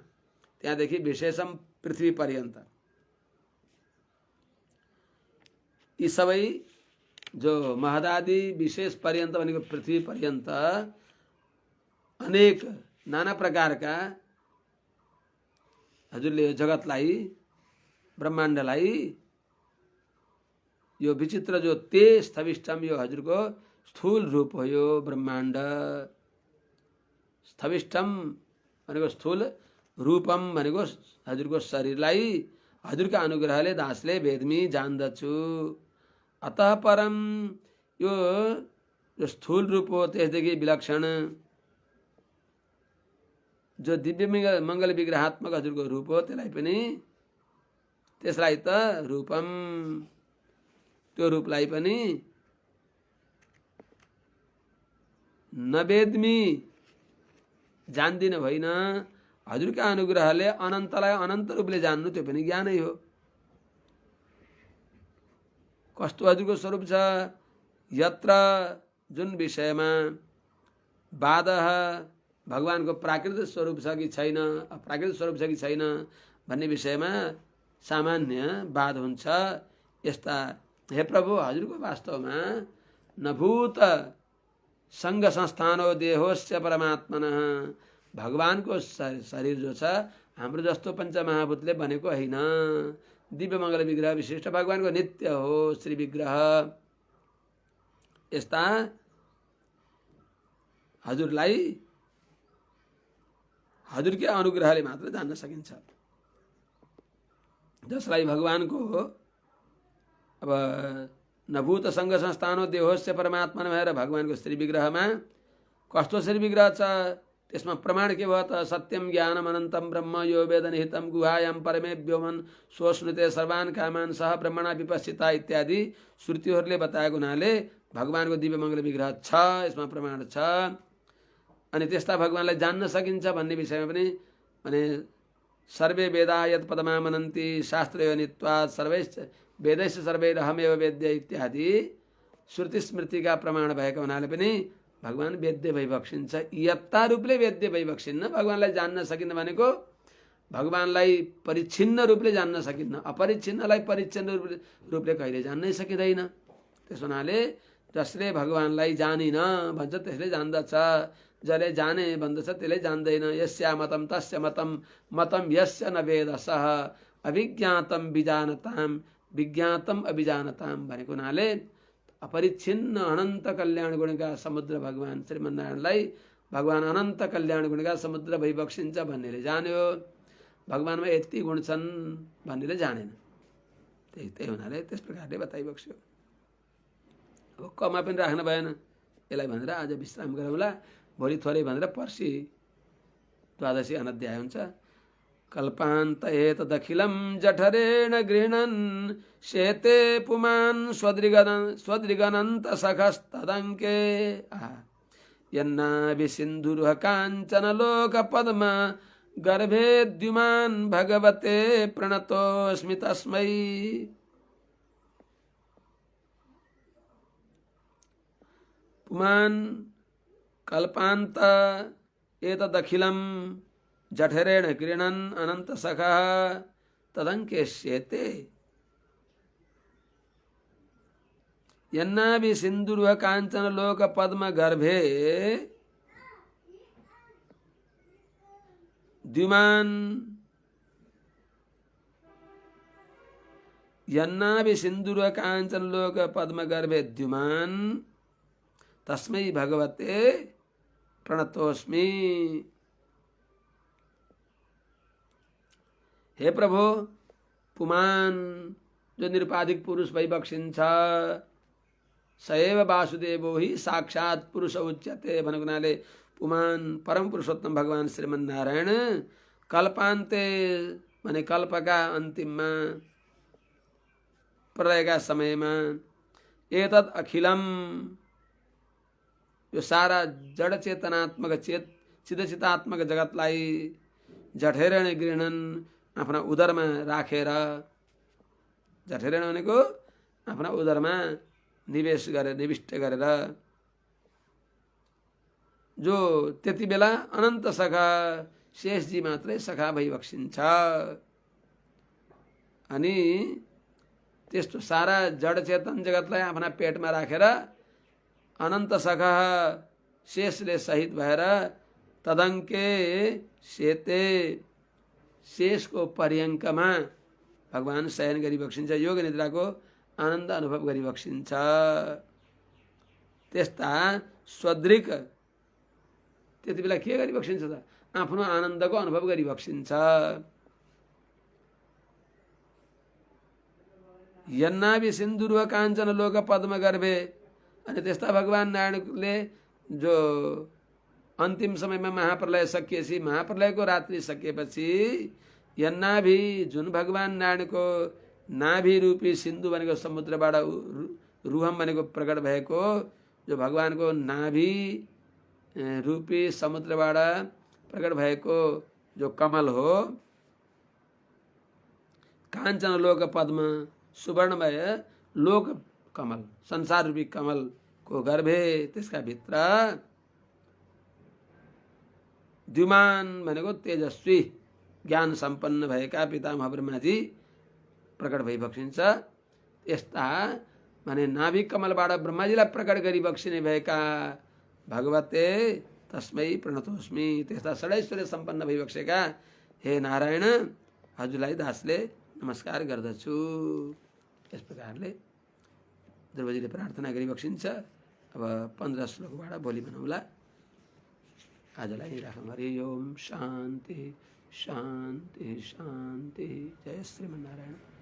Speaker 1: त्यहाँदेखि विशेषम पृथ्वी पर्यन्त यी सबै जो महदादि विशेष पर्यन्त भनेको पृथ्वी पर्यन्त अनेक नाना प्रकारका हजुरले यो जगतलाई ब्रह्माण्डलाई यो विचित्र जो ते स्थविष्टम यो हजुरको स्थूल रूप हो। यो ब्रह्माण्ड स्थविष्टम भनेको स्थूल, रूपम भनेको हजुरको शरीरलाई हजुरका अनुग्रहले दासले वेदमी जान्दछु। अतः परम यो स्थूल रूप हो, त्यसदेखि विलक्षण जो दिव्य मङ्गल विग्रहात्मक हजुरको रूप हो, त्यसलाई त रूपम त्यो रूपलाई पनि नवेद्मी जान्दिन होइन। हजुरका अनुग्रहले अनन्तलाई अनन्त रूपले जान्नु त्यो पनि ज्ञानै हो। कस्तो हजुरको स्वरूप छ, यत्र जुन विषयमा वादः भगवानको प्राकृतिक स्वरूप छ कि छैन, अप्राकृतिक स्वरूप छ कि छैन भन्ने विषयमा सामान्य वाद हुन्छ। यस्ता हे प्रभु हजुरको वास्तवमा नभूत सङ्ग संस्थानो देहोस्य परमात्मन, भगवानको शरीर जो छ हाम्रो जस्तो पञ्चमहाभूतले बनेको होइन। दिव्य मङ्गल विग्रह विशिष्ट भगवानको नित्य हो श्री विग्रह। यस्ता हजुरलाई हजुरकै अनुग्रहले मात्र जान्न सकिन्छ। जसलाई भगवानको अब नभूत सङ्ग संस्थानो देहोस्य परमात्मा भएर भगवानको श्री विग्रहमा कस्तो श्री विग्रह छ, त्यसमा प्रमाण के भयो त सत्यम ज्ञानम अनन्तम ब्रह्म यो वेद निहितम गुहायाम परमे व्योमन सोस्नुते सर्वान कामान सह ब्रह्मणा विपश्चिता इत्यादि श्रुतिहरूले बताएको हुनाले भगवानको दिव्य मङ्गल विग्रह छ, यसमा प्रमाण छ। अनि त्यस्ता भगवानलाई जान्न सकिन्छ भन्ने विषयमा पनि भने सर्वे वेदा यत् पदमा मनन्ति शास्त्रयो नित्वात् सर्वैश्च वेदैश्च सर्वैरहमेव वेद्य इत्यादि श्रुति स्मृतिका प्रमाण भएको हुनाले पनि भगवान वेद्य भइबक्सिन्छ। यत्ता रूपले वेद्य भइबक्सिन्न। भगवानलाई जान्न सकिन्न भनेको भगवानलाई परिच्छिन्न रूपले जान्न सकिन्न, अपरिच्छिन्नलाई परिच्छिन्न रूपले कहिले जान्नै सकिँदैन। त्यस हुनाले जसले भगवानलाई जानिन भन्छ त्यसले जान्दछ, जसले जाने भन्दछ त्यसले जान्दैन। यस्या मतम तस्य मतम मतम यस्य न वेदसः अभिज्ञातम विजानताम विज्ञातम अभिजानताम भनेको हुनाले अपरिच्छिन्न अनन्त कल्याण गुणका समुद्र भगवान श्रीमन्नारायणलाई भगवान अनन्त कल्याण गुणका समुद्र भइबक्सिन्छ भन्नेले जान्यो, भगवानमा यति गुण छन् भन्नेले जानेन। त्यही हुनाले त्यस प्रकारले बताइबक्स्यो। अब कमा पनि राख्न भएन, यसलाई भनेर आज विश्राम गरौँला, भोलि थोरै भनेर पर्सि द्वादशी अनध्याय हुन्छ। कल्पान्त एतदखिलं जठरेण गृह्णन् शेते पुमान् स्वदृगनन्त सखस्तदङ्के यन्नाभिसिन्धुरुह काञ्चन लोकपद्म गर्भेद्युमान् भगवते प्रणतोऽस्मि तस्मै। पुमान् कल्पान्त एतदखिलं जठरेण गृह्णन् अनंत सखः तदंकेष्येते यन्नाभि सिंधुर्व कांचन लोक पद्म गर्भे द्युमान यन्नाभि सिंधुर्व कांचन लोक पद्म गर्भे द्युमान तस्मै भगवते प्रणतोस्मि। हे प्रभु, पुमान जो निरुपाधिक पुरुष भइबक्सिन्छ सएव वासुदेवो हि साक्षात् पुरुष उच्यते भनेको हुनाले पुमान परम पुरुषोत्तम भगवान श्रीमन्नारायण कल्पान्ते भने कल्पका अन्तिममा प्रलयका समयमा एतद् अखिलम यो सारा जड चेतनात्मक चिदचितात्मक जगतलाई जठेरण गृह्णन आफ्ना उदरमा राखेर, जठेरण भनेको आफ्ना उदरमा निवेश गरेर निविष्ट गरेर जो त्यति बेला अनन्त सखा शेषजी मात्रै सखा भइबक्सिन्छ। अनि त्यस्तो सारा जड चेतन जगतलाई आफ्ना पेटमा राखेर अनन्त सखा शेषले सहित भएर तदङ्के शेते शेषको पर्यङ्कमा भगवान शयन गरिबक्सिन्छ, योग निद्राको आनन्द अनुभव गरिबक्सिन्छ। त्यस्ता स्वदृक त्यति बेला के गरिबक्सिन्छ त? आफ्नो आनन्दको अनुभव गरिबक्सिन्छ। यन्नाभि सिन्धुर्व काञ्चन लोक पद्म गर्भे अनि त्यस्ता भगवान नारायणले जो अन्तिम समयमा महाप्रलय सकिएपछि महाप्रलयको रात्रि सकिएपछि यन्नाभि जुन भगवान नारायणको नाभि रूपी सिन्धु भनेको समुद्रबाट रुहम भनेको प्रकट भएको जो भगवानको नाभि रूपी समुद्रबाट प्रकट भएको जो कमल हो, काञ्चन लोक पद्म सुवर्णमय लोक कमल संसार रूपी कमल को गर्भे त्यसका भित्र द्युमान भनेको तेजस्वी ज्ञान सम्पन्न भएका पितामह ब्रह्माजी प्रकट भइबक्सिन्छ। यस्ता माने नाभि कमलबाट ब्रह्माजीलाई प्रकट गरिबक्सिने भएका भगवते तस्मै प्रणतोस्मि। त्यस्ता षडैश्वर्य सम्पन्न भइबक्सेका हे नारायण हजुरलाई दासले नमस्कार गर्दछु। यस प्रकारले ध्रुवजीले प्रार्थना गरिबक्सिन्छ। अब 15 श्लोकबाट भोलि बनाउला। आजलाई राखौँ। हरि ओम शान्ति शान्ति शान्ति। जय श्रीमन्नारायण।